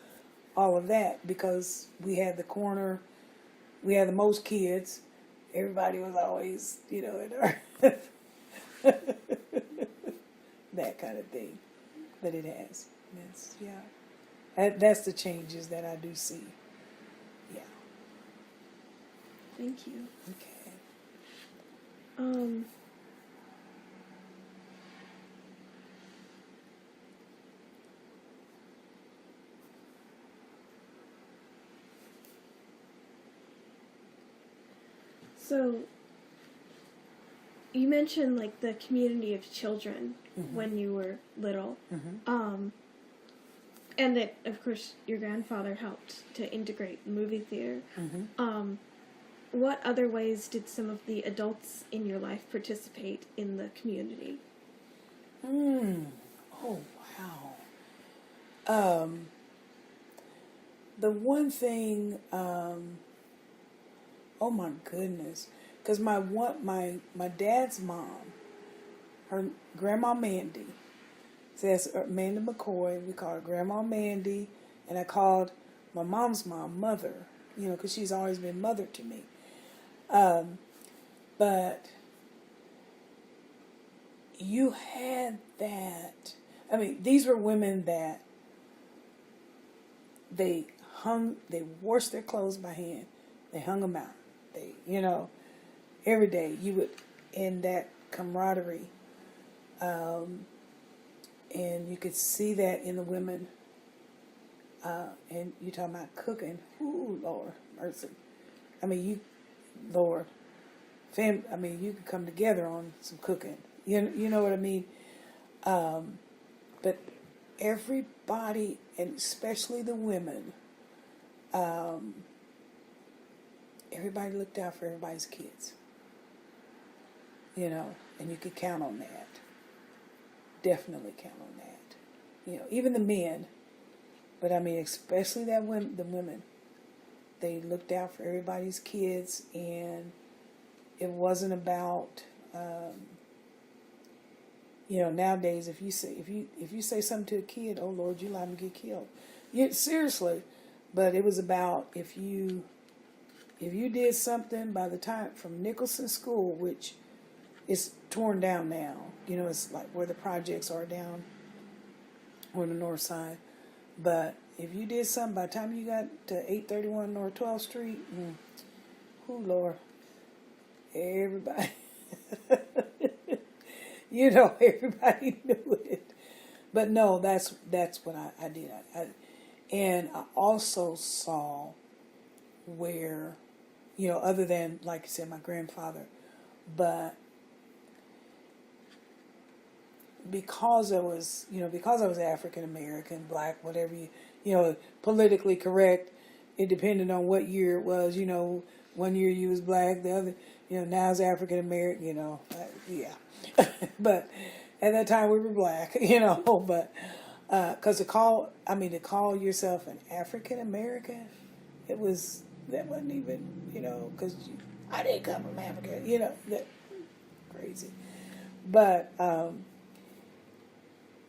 all of that, because we had the corner, we had the most kids. Everybody was always, in our that kind of thing. But it has. That's the changes that I do see. Yeah. Thank you. Okay. So, you mentioned like the community of children when you were little, and that of course your grandfather helped to integrate the movie theater. What other ways did some of the adults in your life participate in the community? Oh, wow. The one thing, oh my goodness, because my dad's mom, her Grandma Mandy, says Amanda McCoy, we call her Grandma Mandy, and I called my mom's mom Mother, because she's always been mother to me. But you had that. I mean, these were women that they washed their clothes by hand. They hung them out. They, every day you would, in that camaraderie, and you could see that in the women. And you're talking about cooking. Ooh, Lord mercy. I mean, you could come together on some cooking. You know what I mean? But everybody, and especially the women, everybody looked out for everybody's kids. And you could count on that. Definitely count on that. Even the men, but I mean, especially the women, they looked out for everybody's kids, and it wasn't about, nowadays if you say something to a kid, oh Lord, you let him get killed. Seriously, but it was about if you did something by the time from Nicholson School, which is torn down now, it's like where the projects are down on the north side. But if you did something by the time you got to 831 North 12th Street, oh Lord, everybody, everybody knew it. But no, that's what I did. And I also saw where, other than, like I said, my grandfather, but because I was African American, black, whatever politically correct, it depended on what year it was. 1 year you was black, the other, now it's African American. Yeah. But at that time we were black, But because to call yourself an African American, that wasn't even, because I didn't come from Africa, that crazy. But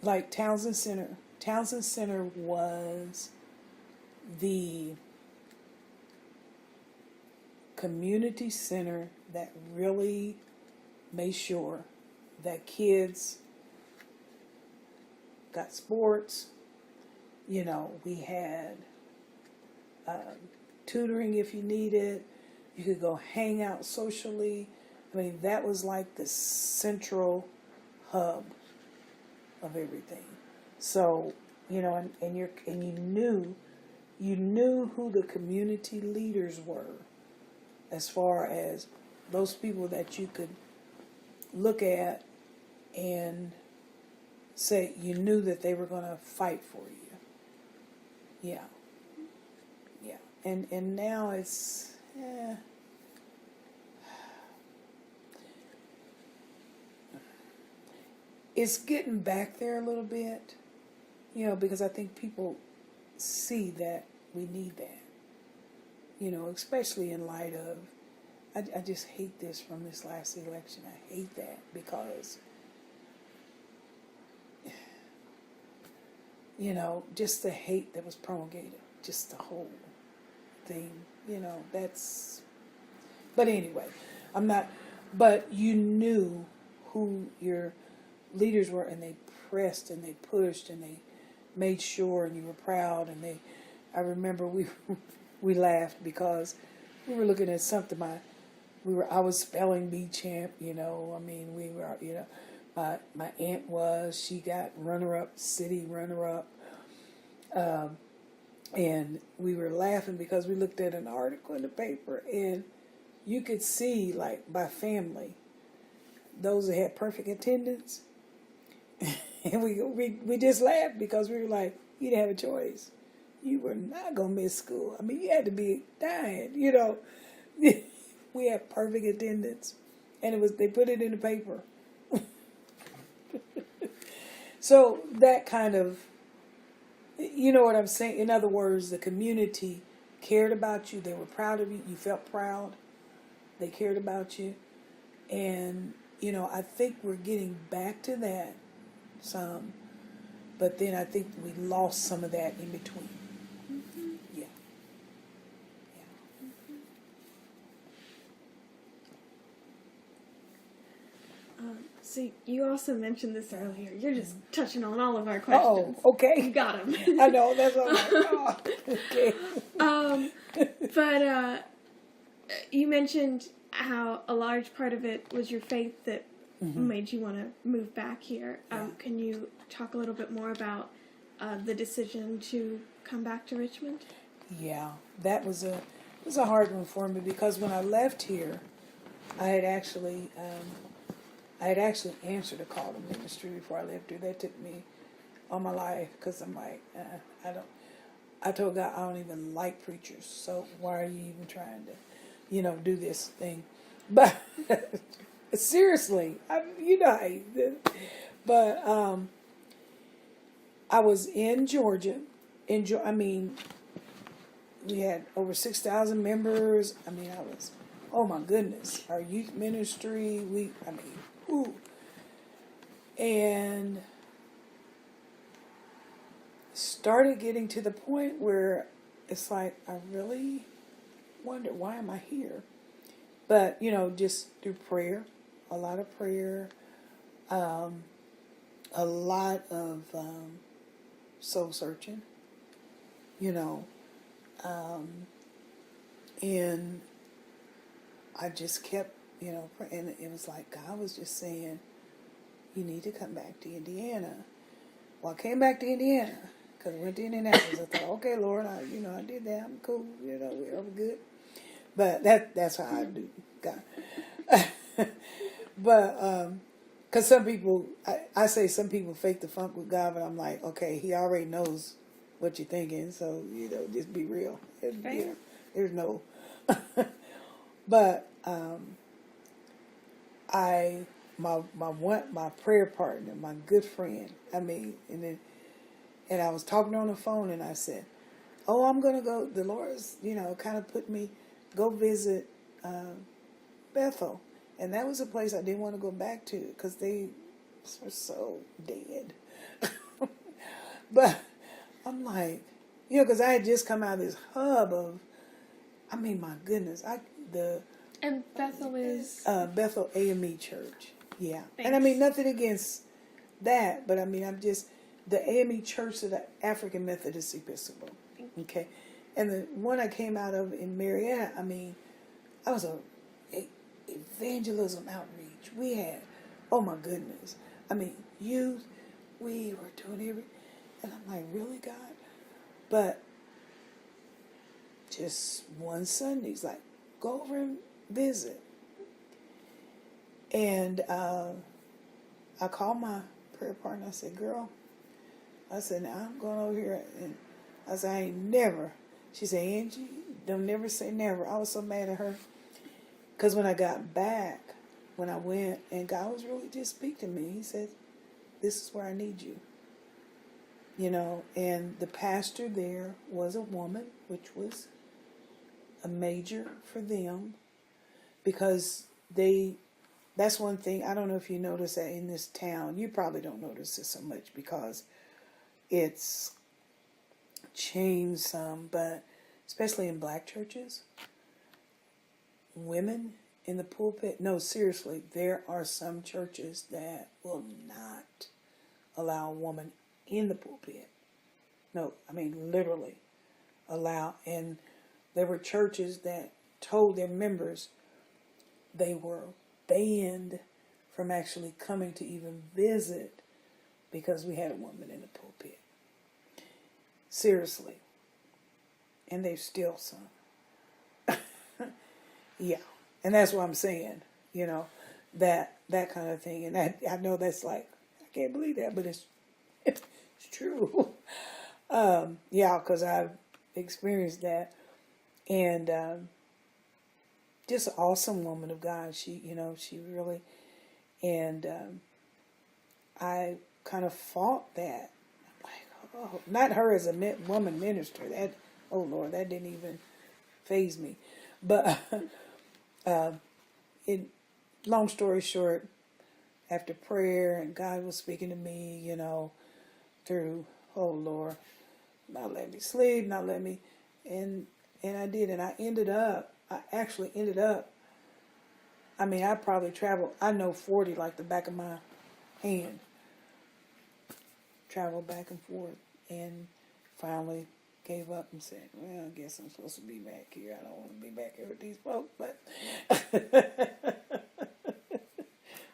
like Townsend Center was the community center that really made sure that kids got sports. We had tutoring if you needed. You could go hang out socially. I mean, that was like the central hub of everything. So, and you knew, you knew who the community leaders were, as far as those people that you could look at and say you knew that they were going to fight for you. Yeah. Yeah. And now it's, it's getting back there a little bit, because I think people see that we need that, especially in light of, I just hate this from this last election. I hate that because, just the hate that was promulgated, just the whole thing, that's, but anyway, but you knew who your leaders were, and they pressed and they pushed and they made sure, and you were proud, and I remember we laughed because we were looking at something, I was spelling bee champ, we were, my aunt she got runner-up, city runner-up, and we were laughing because we looked at an article in the paper, and you could see, like, by family, those that had perfect attendance, and we just laughed because we were like, you didn't have a choice. You were not going to miss school. I mean, you had to be dying, We had perfect attendance, and they put it in the paper. So that kind of, you know what I'm saying? In other words, the community cared about you. They were proud of you. You felt proud. They cared about you. And, I think we're getting back to that some. But then I think we lost some of that in between. Mm-hmm. Yeah. So you also mentioned this earlier. You're just touching on all of our questions. Oh, okay. You got them. I know, that's all right. Oh, okay. But you mentioned how a large part of it was your faith that made you want to move back here. Can you talk a little bit more about the decision to come back to Richmond? Yeah, that was a hard one for me because when I left here, I had actually answered a call to ministry before I left here. That took me all my life because I'm like, I told God I don't even like preachers, so why are you even trying to, do this thing? But seriously, but I was in Georgia. We had over 6,000 members. I was, oh my goodness, our youth ministry. And started getting to the point where it's like, I really wonder, why am I here? But, just through prayer, a lot of prayer, a lot of soul searching, and I just kept, and it was like God was just saying, you need to come back to Indiana. Well, I came back to Indiana because I went to Indianapolis. I thought, okay, Lord, I did that. I'm cool. We're good. But that's how I do God. But because some people, I say some people fake the funk with God, but I'm like, okay, He already knows what you're thinking, so just be real. There's no. But my prayer partner, my good friend. And I was talking on the phone, and I said, "Oh, I'm gonna go." The Lord's, kind of put me go visit Bethel, and that was a place I didn't want to go back to because they were so dead. But I'm like, because I had just come out of this hub of, my goodness, And Bethel is? Bethel AME Church, yeah. Thanks. And nothing against that, but I'm just, the AME Church of the African Methodist Episcopal, okay? And the one I came out of in Marietta, I was a evangelism outreach. We had, oh my goodness, youth, we were doing everything. And I'm like, really, God? But just one Sunday, he's like, go over and visit. And I called my prayer partner. I said, girl, I said, now I'm going over here. And I said, I ain't never. She said, Angie, don't never say never. I was so mad at her. Because when I got back, when I went, and God was really just speaking to me. He said, this is where I need you. You know, and the pastor there was a woman, which was a major for them. Because that's one thing, I don't know if you notice that in this town. You probably don't notice this so much because it's changed some, but especially in black churches, women in the pulpit, no, seriously, there are some churches that will not allow a woman in the pulpit. No, I mean literally allow. And there were churches that told their members they were banned from actually coming to even visit because we had a woman in the pulpit. Seriously. And there's still some. Yeah. And that's what I'm saying, you know, that kind of thing. And I know that's like, I can't believe that, but it's true. Yeah, because I've experienced that. And just an awesome woman of God. She really, and I kind of fought that. I'm like, oh, not her as a woman minister. That, oh Lord, that didn't even faze me. But long story short, after prayer and God was speaking to me, you know, through, oh Lord, not let me sleep, not let me, and I did, and I actually ended up, I mean, I probably traveled, I know 40 like the back of my hand, traveled back and forth, and finally gave up and said, well, I guess I'm supposed to be back here. I don't want to be back here with these folks, but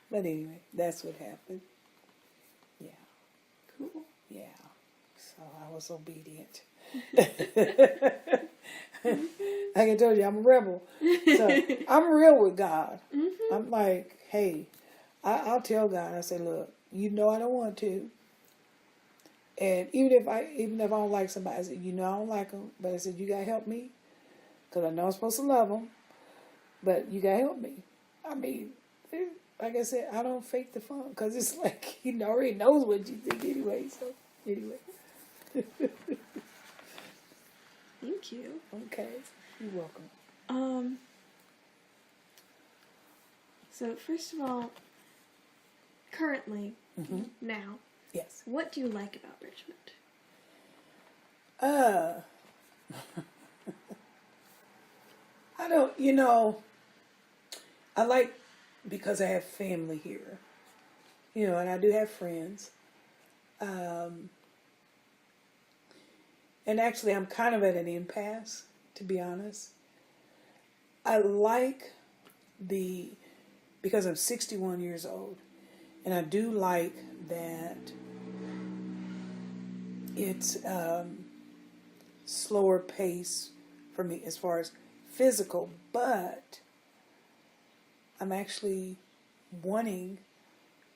but anyway, that's what happened. Yeah. Cool. Yeah. So I was obedient. Like I told you, I'm a rebel. So I'm real with God. Mm-hmm. I'm like, hey, I'll tell God, I say, look, you know I don't want to. And even if I don't like somebody, I said, you know I don't like them. But I said, you got to help me. Because I know I'm supposed to love them. But you got to help me. I mean, like I said, I don't fake the fun. Because it's like, he already knows what you think anyway. So, anyway. Thank you. Okay. You're welcome. So first of all, currently, now, yes. What do you like about Richmond? I don't, you know, I like, because I have family here, you know, and I do have friends. And actually, I'm kind of at an impasse, to be honest. I like because I'm 61 years old, and I do like that it's slower pace for me as far as physical, but I'm actually wanting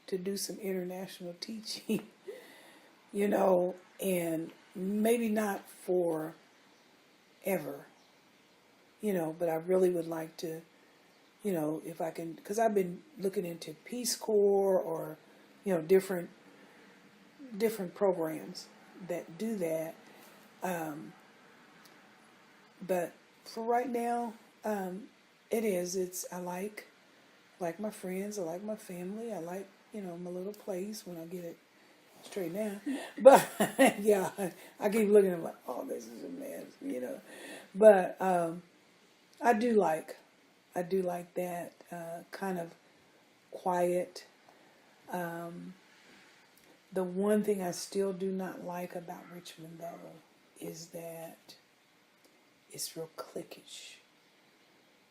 to do some international teaching, you know, and maybe not for ever, you know, but I really would like to, you know, if I can, because I've been looking into Peace Corps or, you know, different programs that do that. But for right now, I like my friends, I like my family, I like, you know, my little place when I get it straight now. But yeah, I keep looking at like, oh, this is a mess, you know. But I do like that kind of quiet. The one thing I still do not like about Richmond, though, is that it's real cliquish.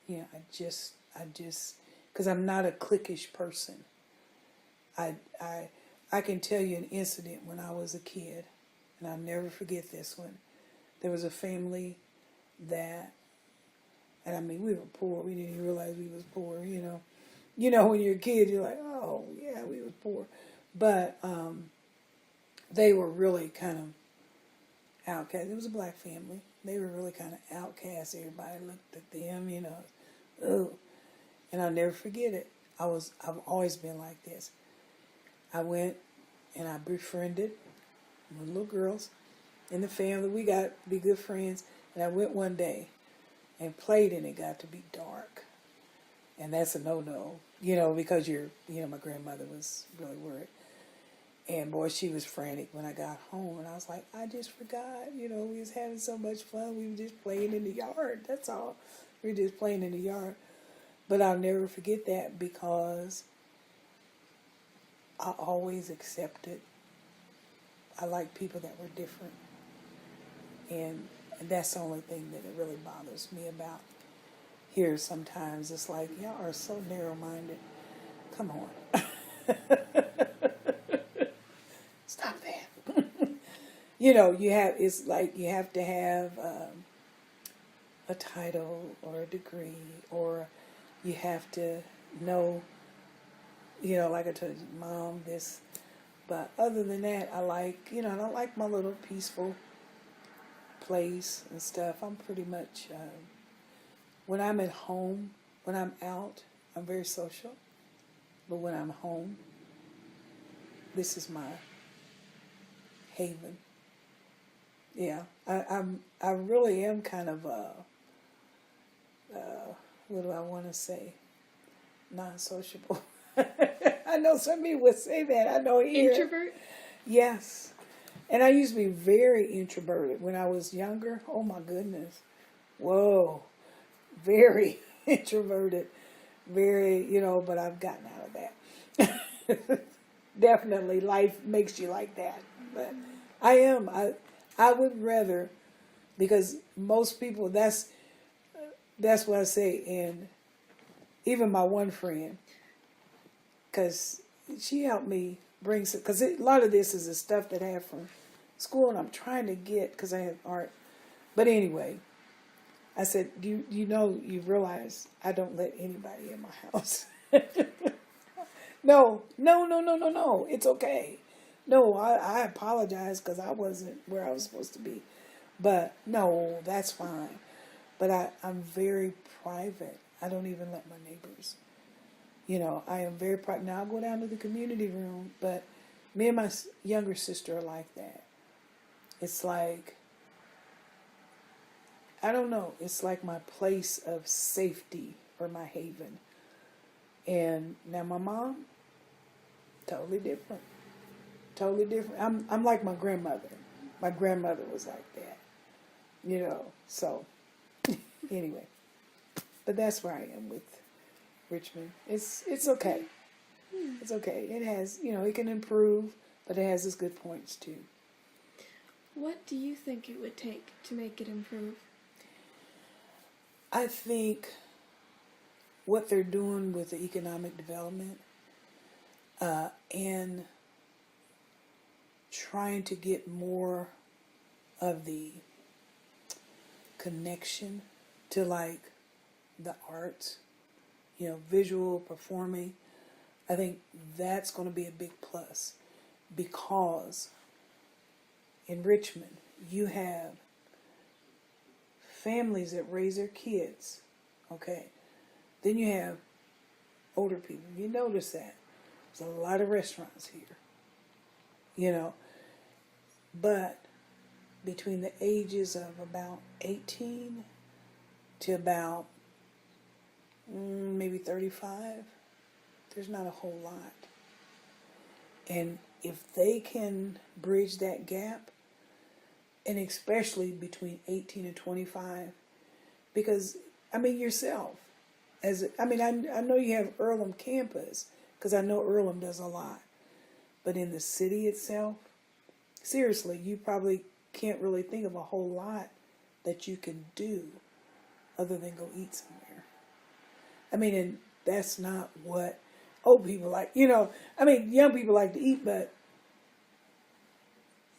You know, I just, because I'm not a cliquish person. I can tell you an incident when I was a kid, and I'll never forget this one. There was a family that, and I mean, we were poor. We didn't even realize we was poor, you know. You know, when you're a kid, you're like, oh, yeah, we was poor. But they were really kind of outcast. It was a black family. They were really kind of outcast. Everybody looked at them, you know. Ugh. And I'll never forget it. I've always been like this. I went and I befriended the little girls in the family. We got to be good friends. And I went one day and played, and it got to be dark. And that's a no-no, you know, because my grandmother was really worried. And boy, she was frantic when I got home. And I was like, I just forgot, you know, we was having so much fun. We were just playing in the yard. That's all. We were just playing in the yard. But I'll never forget that because I always accepted. I like people that were different. And that's the only thing that it really bothers me about here sometimes. It's like, y'all are so narrow-minded. Come on. Stop that. You know, it's like you have to have a title or a degree, or you have to know, you know, like I told you, Mom, this. But other than that, I like my little peaceful place and stuff. I'm pretty much, when I'm at home, when I'm out, I'm very social. But when I'm home, this is my haven. Yeah, I really am kind of what do I want to say? Non-sociable. I know some people would say that. I know here. Introvert? Yes. And I used to be very introverted when I was younger. Oh my goodness. Whoa. Very introverted. Very, you know, but I've gotten out of that. Definitely life makes you like that. But I am. I would rather, because most people, that's what I say. And even my one friend, because she helped me bring some, because a lot of this is the stuff that I have from school, and I'm trying to get, because I have art. But anyway, I said, you you realize I don't let anybody in my house. No, it's okay. No, I apologize because I wasn't where I was supposed to be. But no, that's fine. But I'm very private. I don't even let my neighbors. You know, I am very private. Now I'll go down to the community room, but me and my younger sister are like that. It's like, I don't know, it's like my place of safety or my haven. And now my mom, totally different. Totally different. I'm like my grandmother. My grandmother was like that. You know, so anyway. But that's where I am with Richmond. It's okay. It's okay. It has, you know, it can improve, but it has its good points too. What do you think it would take to make it improve? I think what they're doing with the economic development and trying to get more of the connection to like the arts, you know, visual, performing, I think that's going to be a big plus, because in Richmond you have families that raise their kids, okay? Then you have older people. You notice that. There's a lot of restaurants here, you know. But between the ages of about 18 to about maybe 35, there's not a whole lot. And if they can bridge that gap, and especially between 18 and 25, because, I mean, yourself, I know you have Earlham campus, because I know Earlham does a lot. But in the city itself, seriously, you probably can't really think of a whole lot that you can do other than go eat somewhere. I mean, and that's not what old people like. You know, I mean, young people like to eat, but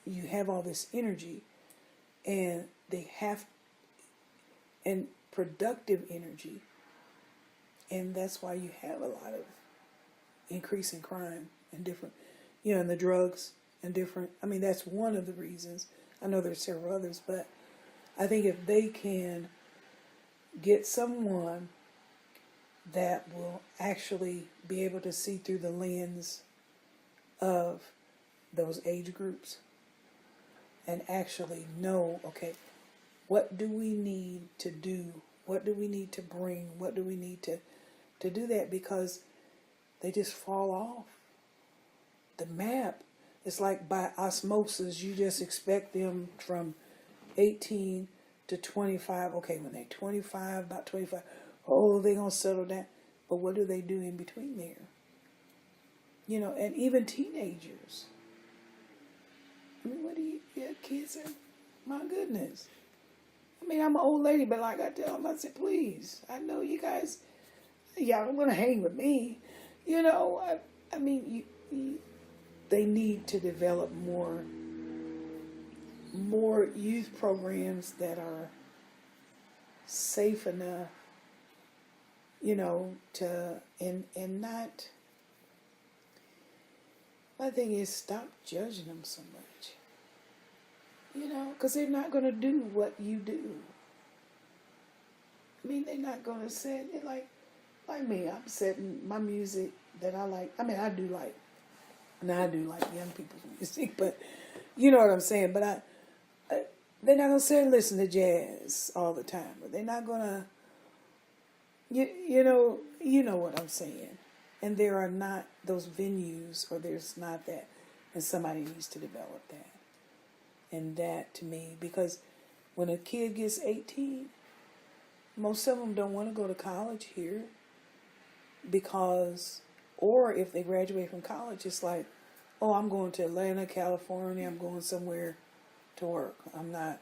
you have all this energy, and they have, and productive energy. And that's why you have a lot of increase in crime and different, and the drugs and different. I mean, that's one of the reasons. I know there's several others, but I think if they can get someone that will actually be able to see through the lens of those age groups and actually know, okay, what do we need to do? What do we need to bring? What do we need to do that? Because they just fall off the map. It's like by osmosis, you just expect them from 18 to 25. Okay, when they're 25, about 25, they're going to settle down. But what do they do in between there? And even teenagers. I mean, what do you, kids are, my goodness. I mean, I'm an old lady, but like I tell them, I said, please, I know you guys, y'all don't want to hang with me. I mean, they need to develop more youth programs that are safe enough, to, and not, my thing is stop judging them so much, because they're not going to do what you do. I mean, they're not going to set it like me. I'm setting my music that I like. I mean, I do like young people's music, but you know what I'm saying. But they're not going to sit and listen to jazz all the time. But they're not going to, you know what I'm saying. And there are not those venues, or there's not that, and somebody needs to develop that. And that to me, because when a kid gets 18, most of them don't want to go to college here, because, or if they graduate from college, it's like, oh, I'm going to Atlanta, California, I'm going somewhere to work. I'm not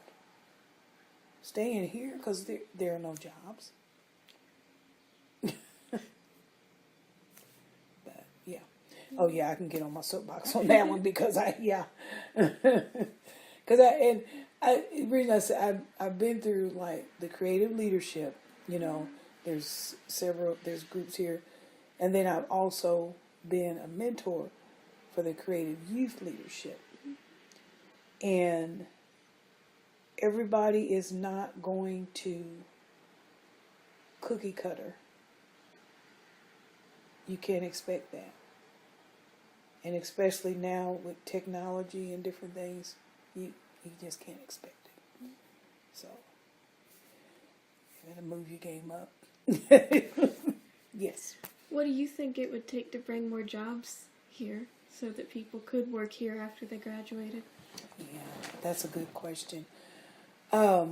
staying here because there are no jobs. But yeah. Oh yeah, I can get on my soapbox on that one because the reason I said I've been through like the creative leadership, there's groups here, and then I've also been a mentor for the creative youth leadership. And everybody is not going to cookie cutter. You can't expect that. And especially now with technology and different things, you just can't expect it. So, you gotta move your game up. Yes. What do you think it would take to bring more jobs here so that people could work here after they graduated? Yeah, that's a good question. I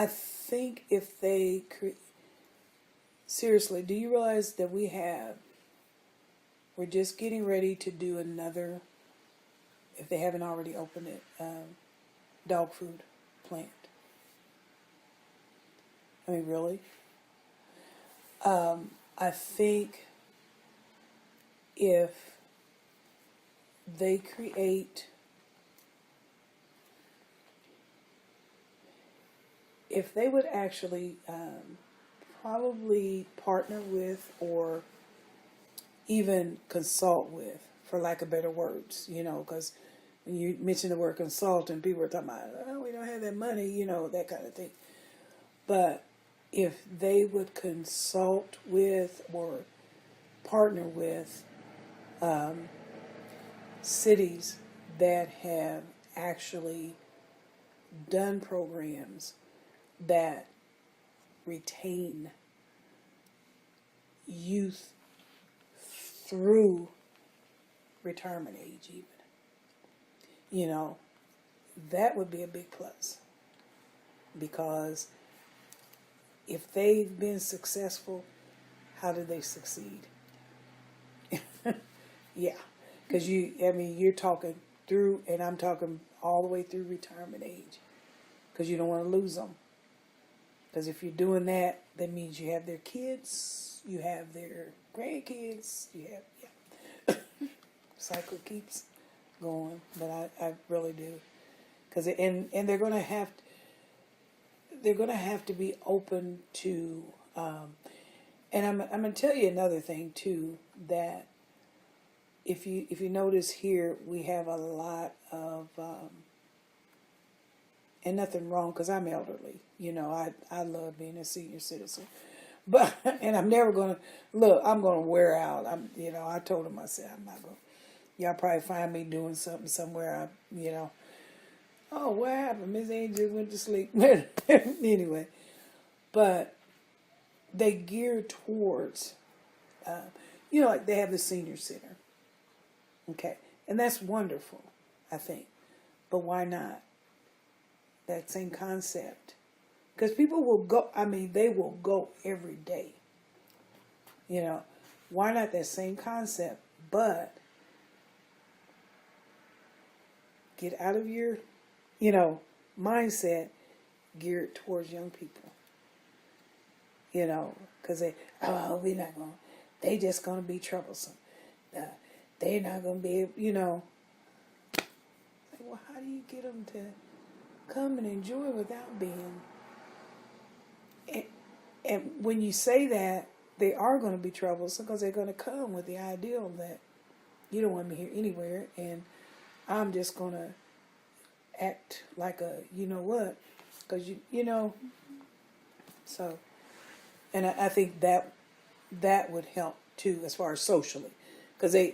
think if they seriously, do you realize that we're just getting ready to do another, if they haven't already opened it, dog food plant. I mean, really? I think if they create, if they would actually probably partner with or even consult with, for lack of better words, because when you mention the word consultant, people are talking about, oh, we don't have that money, that kind of thing. But if they would consult with or partner with cities that have actually done programs that retain youth through retirement age even, that would be a big plus. Because if they've been successful, how did they succeed? Yeah, because you're talking through, and I'm talking all the way through retirement age, because you don't want to lose them. Because if you're doing that, that means you have their kids, you have their grandkids, you have, cycle keeps going, but I really do. Because and they're going to have, they're going to have to be open to, and I'm going to tell you another thing too, that if you notice here, we have a lot of, and nothing wrong because I'm elderly. You know, I love being a senior citizen, but and I'm never going to look. I'm going to wear out. I told him, I said, I'm not going. Y'all probably find me doing something somewhere. Oh, what happened? Miss Angie just went to sleep. Anyway, but they gear towards, like they have the senior center. Okay, and that's wonderful, I think. But why not? That same concept. Because people will go, they will go every day. Why not that same concept, but get out of your, mindset geared towards young people. Because they just going to be troublesome. They're not going to be, well, how do you get them to come and enjoy without being? And when you say that, they are going to be troublesome because they're going to come with the ideal that you don't want me here anywhere, and I'm just going to act like a you-know-what, because so, and I think that would help too as far as socially, because they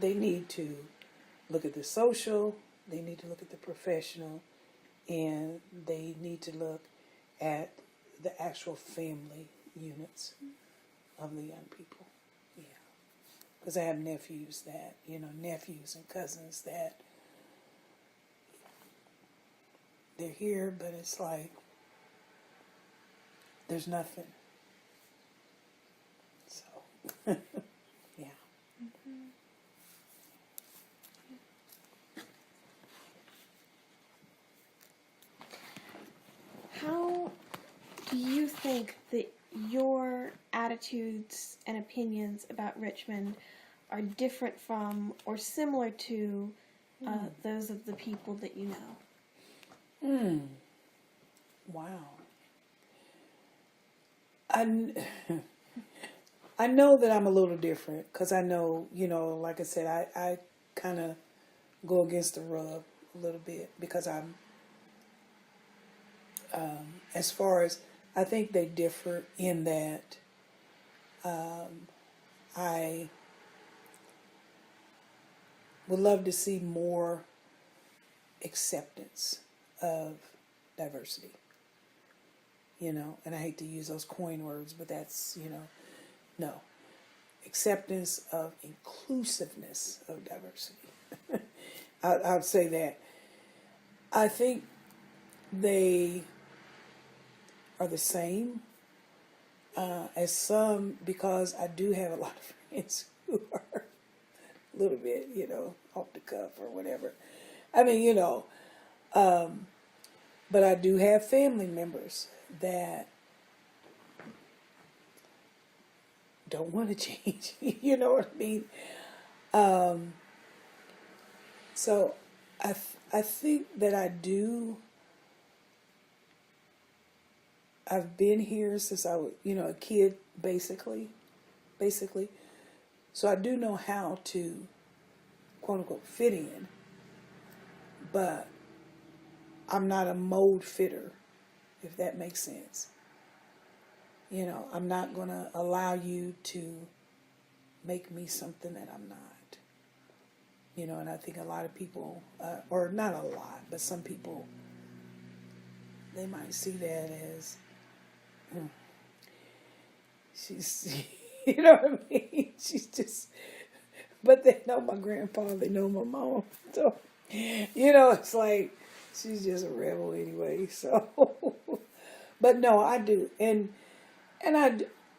need to look at the social, they need to look at the professional, and they need to look at the actual family units of the young people. Yeah, because I have nephews and cousins that they're here, but it's like there's nothing. So, yeah. Mm-hmm. How do you think that your attitudes and opinions about Richmond are different from or similar to those of the people that you know? Wow. I know that I'm a little different because I know, like I said, I kind of go against the rub a little bit because I'm, as far as, I think they differ in that I would love to see more acceptance of diversity. And I hate to use those coin words, but that's, no. Acceptance of inclusiveness of diversity. I would say that. I think they are the same as some, because I do have a lot of friends who are a little bit, off the cuff or whatever. But I do have family members that don't want to change. You know what I mean? So I think that I've been here since I was, a kid, basically. So I do know how to, quote unquote, fit in, but I'm not a mold fitter, if that makes sense. I'm not going to allow you to make me something that I'm not. And I think a lot of people, or not a lot, but some people, they might see that as, she's, you know what I mean? She's just, but they know my grandpa, they know my mom. So, it's like, she's just a rebel anyway. So, but no, I do.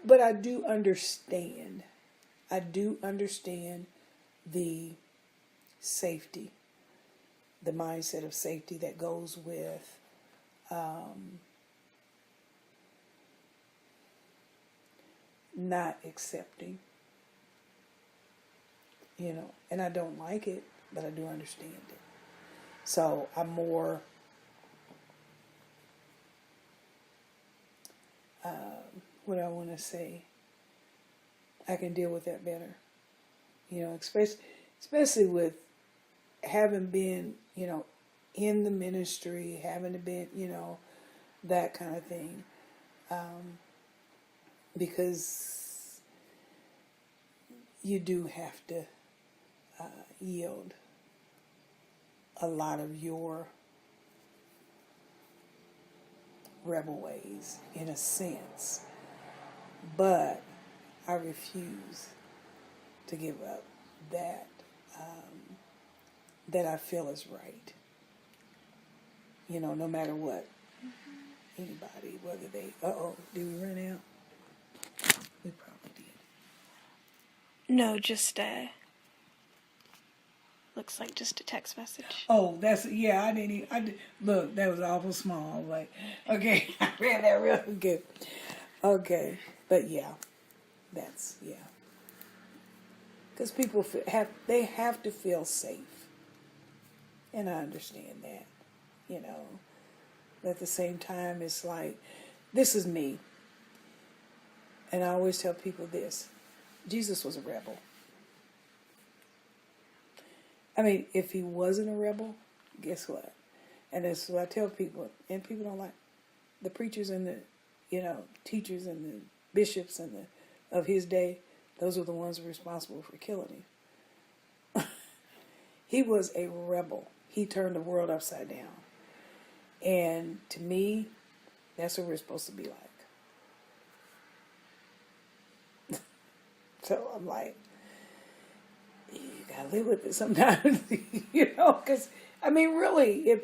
But I do understand. I do understand the safety, the mindset of safety that goes with not accepting, and I don't like it, but I do understand it. So I'm more what do I want to say? I can deal with that better. Especially with having been, in the ministry, having been, that kind of thing. Because you do have to yield a lot of your rebel ways, in a sense. But I refuse to give up that that I feel is right. No matter what. Anybody, whether they, did we run out? We probably did. No, just looks like just a text message. Oh, I didn't even, look, that was awful small. Like, okay, I read that real good. Okay, but that's. Because people they have to feel safe. And I understand that, But at the same time, it's like, this is me. And I always tell people this. Jesus was a rebel. I mean, if he wasn't a rebel, guess what? And that's what I tell people. And people don't like the preachers and the, teachers and the bishops and of his day. Those are the ones responsible for killing him. He was a rebel. He turned the world upside down. And to me, that's what we're supposed to be like. So I'm like, you gotta live with it sometimes, because, I mean, really,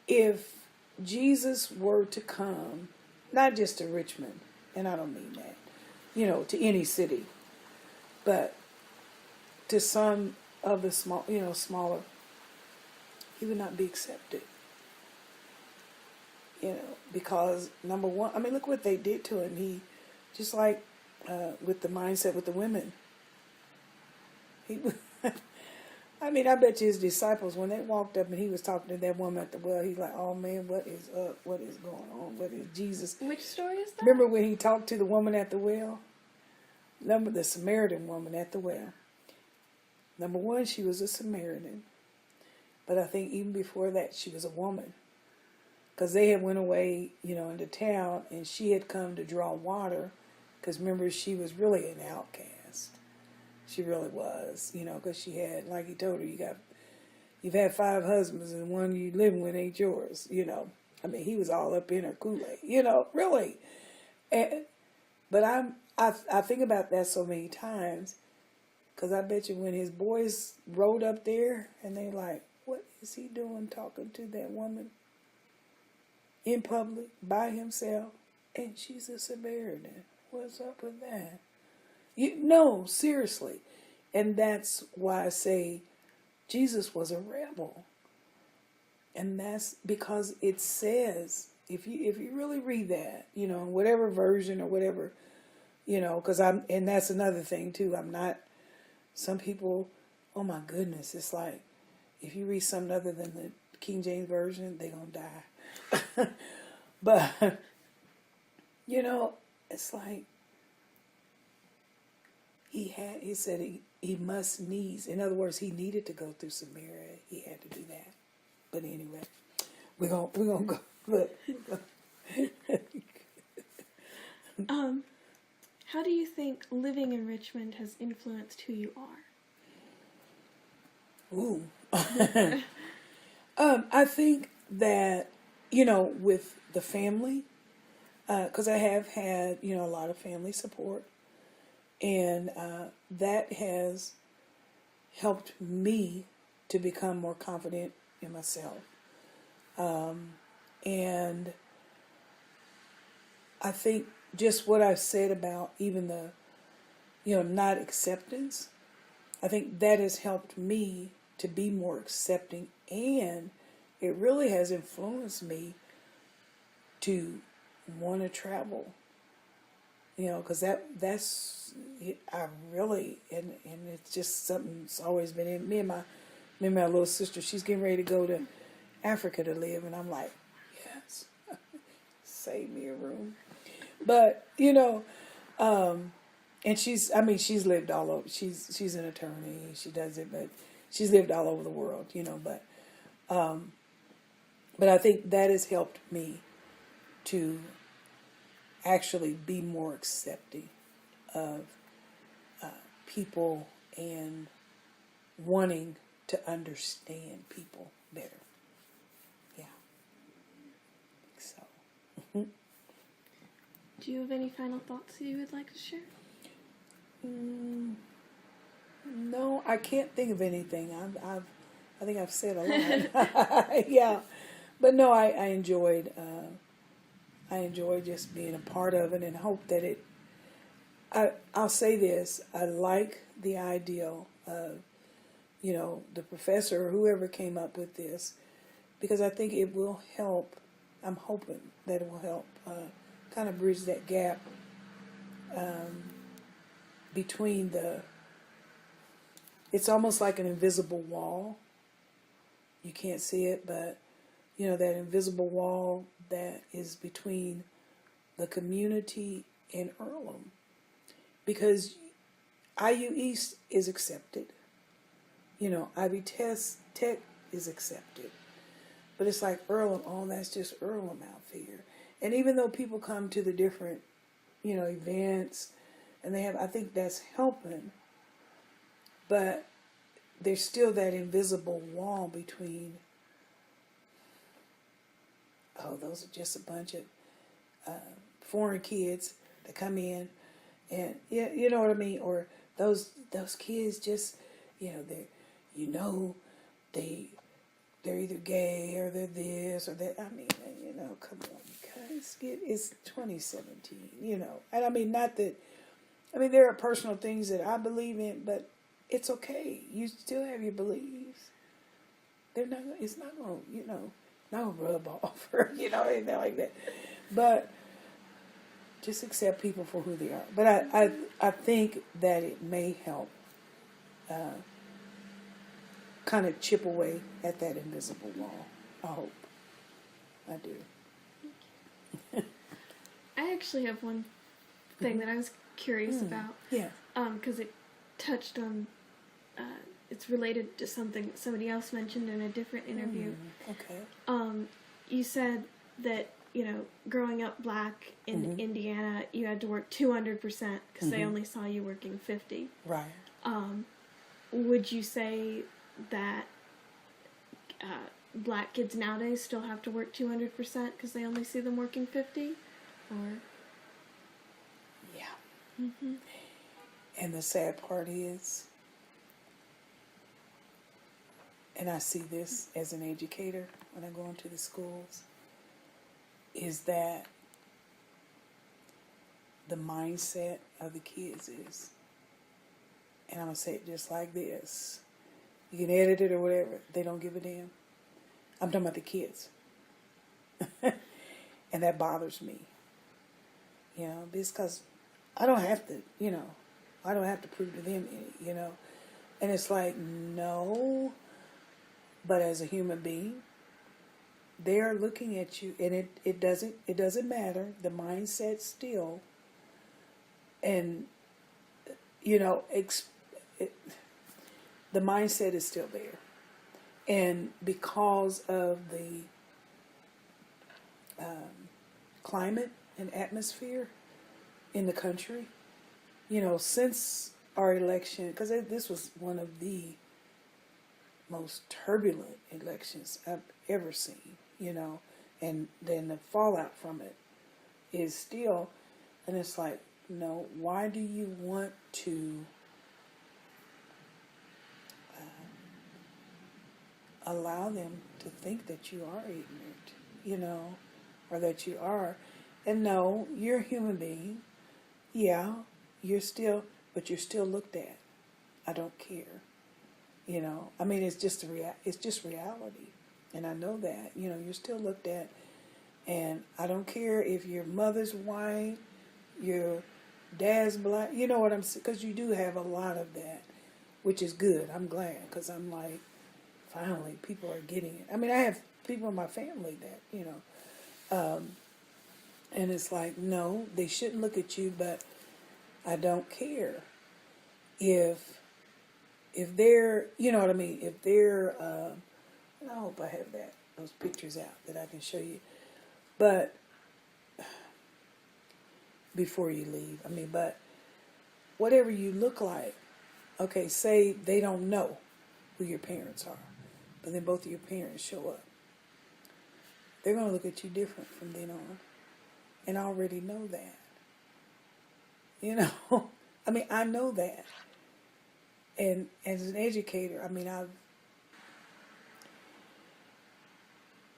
if Jesus were to come, not just to Richmond, and I don't mean that, to any city, but to some of the smaller, he would not be accepted. Because number one, I mean, look what they did to him. He, just like with the mindset with the women, I mean, I bet you his disciples, when they walked up and he was talking to that woman at the well, he's like, oh man, what is up? What is going on? What is Jesus? Which story is that? Remember when he talked to the woman at the well? Remember the Samaritan woman at the well? Number one, she was a Samaritan. But I think even before that, she was a woman. Because they had went away, into town, and she had come to draw water. Because remember, she was really an outcast. She really was, because she had, like he told her, you've had 5 husbands, and one you living with ain't yours, I mean, he was all up in her Kool-Aid, really. But I think about that so many times, because I bet you when his boys rode up there, and they like, what is he doing talking to that woman in public by himself? And she's a Samaritan. What's up with that? No, seriously. And that's why I say Jesus was a rebel. And that's because it says, if you really read that, whatever version or whatever, because and that's another thing too. Some people, oh my goodness, it's like, if you read something other than the King James Version, they're going to die. But, it's like, he said he must needs. In other words, he needed to go through Samaria. He had to do that. But anyway, we're gonna go. Look. How do you think living in Richmond has influenced who you are? Ooh. I think that, with the family, because I have had, a lot of family support, and that has helped me to become more confident in myself. And I think just what I've said about even the, not acceptance, I think that has helped me to be more accepting, and it really has influenced me to want to travel. Because that's I really, and it's just something that's always been in me and my little sister. She's getting ready to go to Africa to live, and I'm like, yes, save me a room. But and she's lived all over. She's an attorney. She does it, but she's lived all over the world. But I think that has helped me to actually be more accepting of people and wanting to understand people better. Yeah. So. Do you have any final thoughts you would like to share? No, I can't think of anything. I think I've said a lot. Yeah, but no, I enjoyed just being a part of it, and hope that it. I'll say this: I like the ideal of, the professor or whoever came up with this, because I think it will help. I'm hoping that it will help kind of bridge that gap between it's almost like an invisible wall. You can't see it, but that invisible wall that is between the community and Earlham, because IU East is accepted, Ivy Tech is accepted, but it's like Earlham, oh, that's just Earlham out there. And even though people come to the different, events, and I think that's helping, but there's still that invisible wall between, oh, those are just a bunch of foreign kids that come in, and you know what I mean, or those kids just, they're either gay or they're this or that. I mean, come on, you guys, it's 2017, and I mean, not that. I mean, there are personal things that I believe in, but it's okay. You still have your beliefs. It's not going to, not rub off or, anything like that. But just accept people for who they are. But I think that it may help kind of chip away at that invisible wall. I hope. I do. I actually have one thing that I was curious about. Yeah. Because it touched on, it's related to something that somebody else mentioned in a different interview. Okay. You said that, growing up black in Indiana, you had to work 200% because they only saw you working 50. Right. Would you say that black kids nowadays still have to work 200% because they only see them working 50? Or... Yeah. Mm-hmm. And the sad part is, and I see this as an educator when I go into the schools, is that the mindset of the kids is, and I'm going to say it just like this, you can edit it or whatever, they don't give a damn. I'm talking about the kids. And that bothers me. Because I don't have to, I don't have to prove to them any, And it's like, no, but as a human being, they are looking at you, and it doesn't matter. The mindset still, and the mindset is still there, and because of the climate and atmosphere in the country, since our election, because this was one of the most turbulent elections I've ever seen, and then the fallout from it is still, and it's like, no, why do you want to allow them to think that you are ignorant, or that you are, and no, you're a human being, yeah, but you're still looked at. I don't care. I mean, it's just reality, and I know that. You're still looked at, and I don't care if your mother's white, your dad's black. You know what I'm saying? Because you do have a lot of that, which is good. I'm glad, because I'm like, finally, people are getting it. I mean, I have people in my family that And it's like, no, they shouldn't look at you, but I don't care if they're, you know what I mean, if they're, and I hope I have those pictures out that I can show you, but before you leave, I mean, but whatever you look like, okay, say they don't know who your parents are, but then both of your parents show up. They're going to look at you different from then on. And I already know that. You know? I mean, I know that. And as an educator, I mean,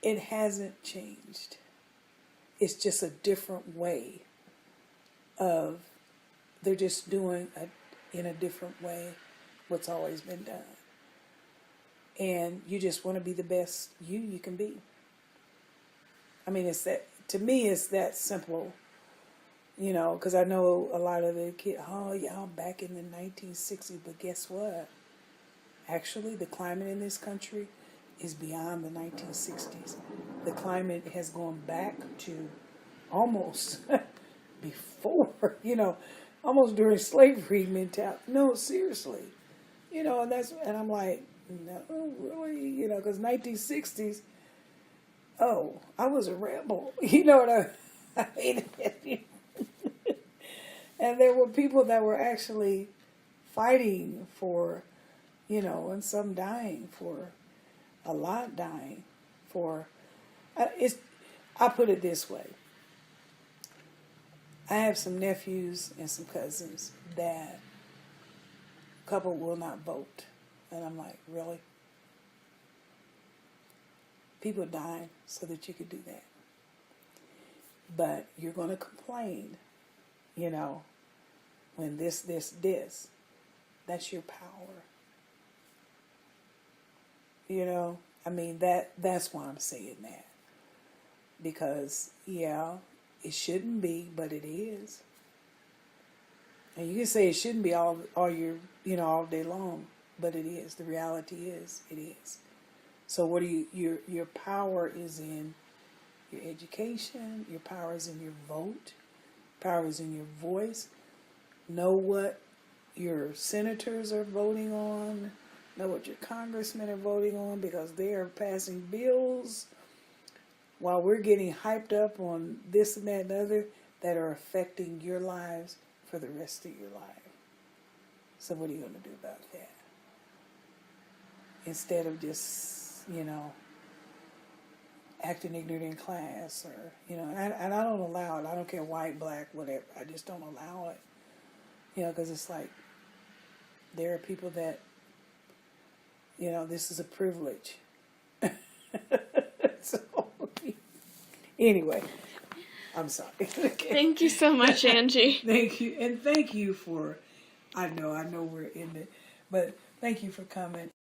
it hasn't changed. It's just a different way of, they're just doing in a different way what's always been done. And you just want to be the best you can be. I mean, to me, it's that simple, you know, because I know a lot of the kids, oh, y'all back in the 1960s, but guess what? Actually, the climate in this country is beyond the 1960s. The climate has gone back to almost before, you know, almost during slavery mentality. No, seriously. You know, and I'm like, no, really? You know, because 1960s, oh, I was a rebel. You know what I hated it. And there were people that were actually fighting for, you know, and some dying for, a lot dying for, I put it this way. I have some nephews and some cousins that a couple will not vote. And I'm like, really? People dying so that you could do that. But you're going to complain, you know, when this. That's your power. You know, I mean, that's why I'm saying that. Because, yeah, it shouldn't be, but it is. And you can say it shouldn't be all your, you know, all day long, but it is. The reality is, it is. So what do your power is in your education, your power is in your vote, power is in your voice. Know what your senators are voting on, know what your congressmen are voting on, because they are passing bills while we're getting hyped up on this and that and other that are affecting your lives for the rest of your life. So what are you going to do about that? Instead of just, you know, acting ignorant in class, or, you know, and I don't allow it. I don't care, white, black, whatever. I just don't allow it. You know, because it's like, there are people that, you know, this is a privilege. So, anyway, I'm sorry. Thank you so much, Angie. Thank you. And thank you for, I know we're in it, but thank you for coming.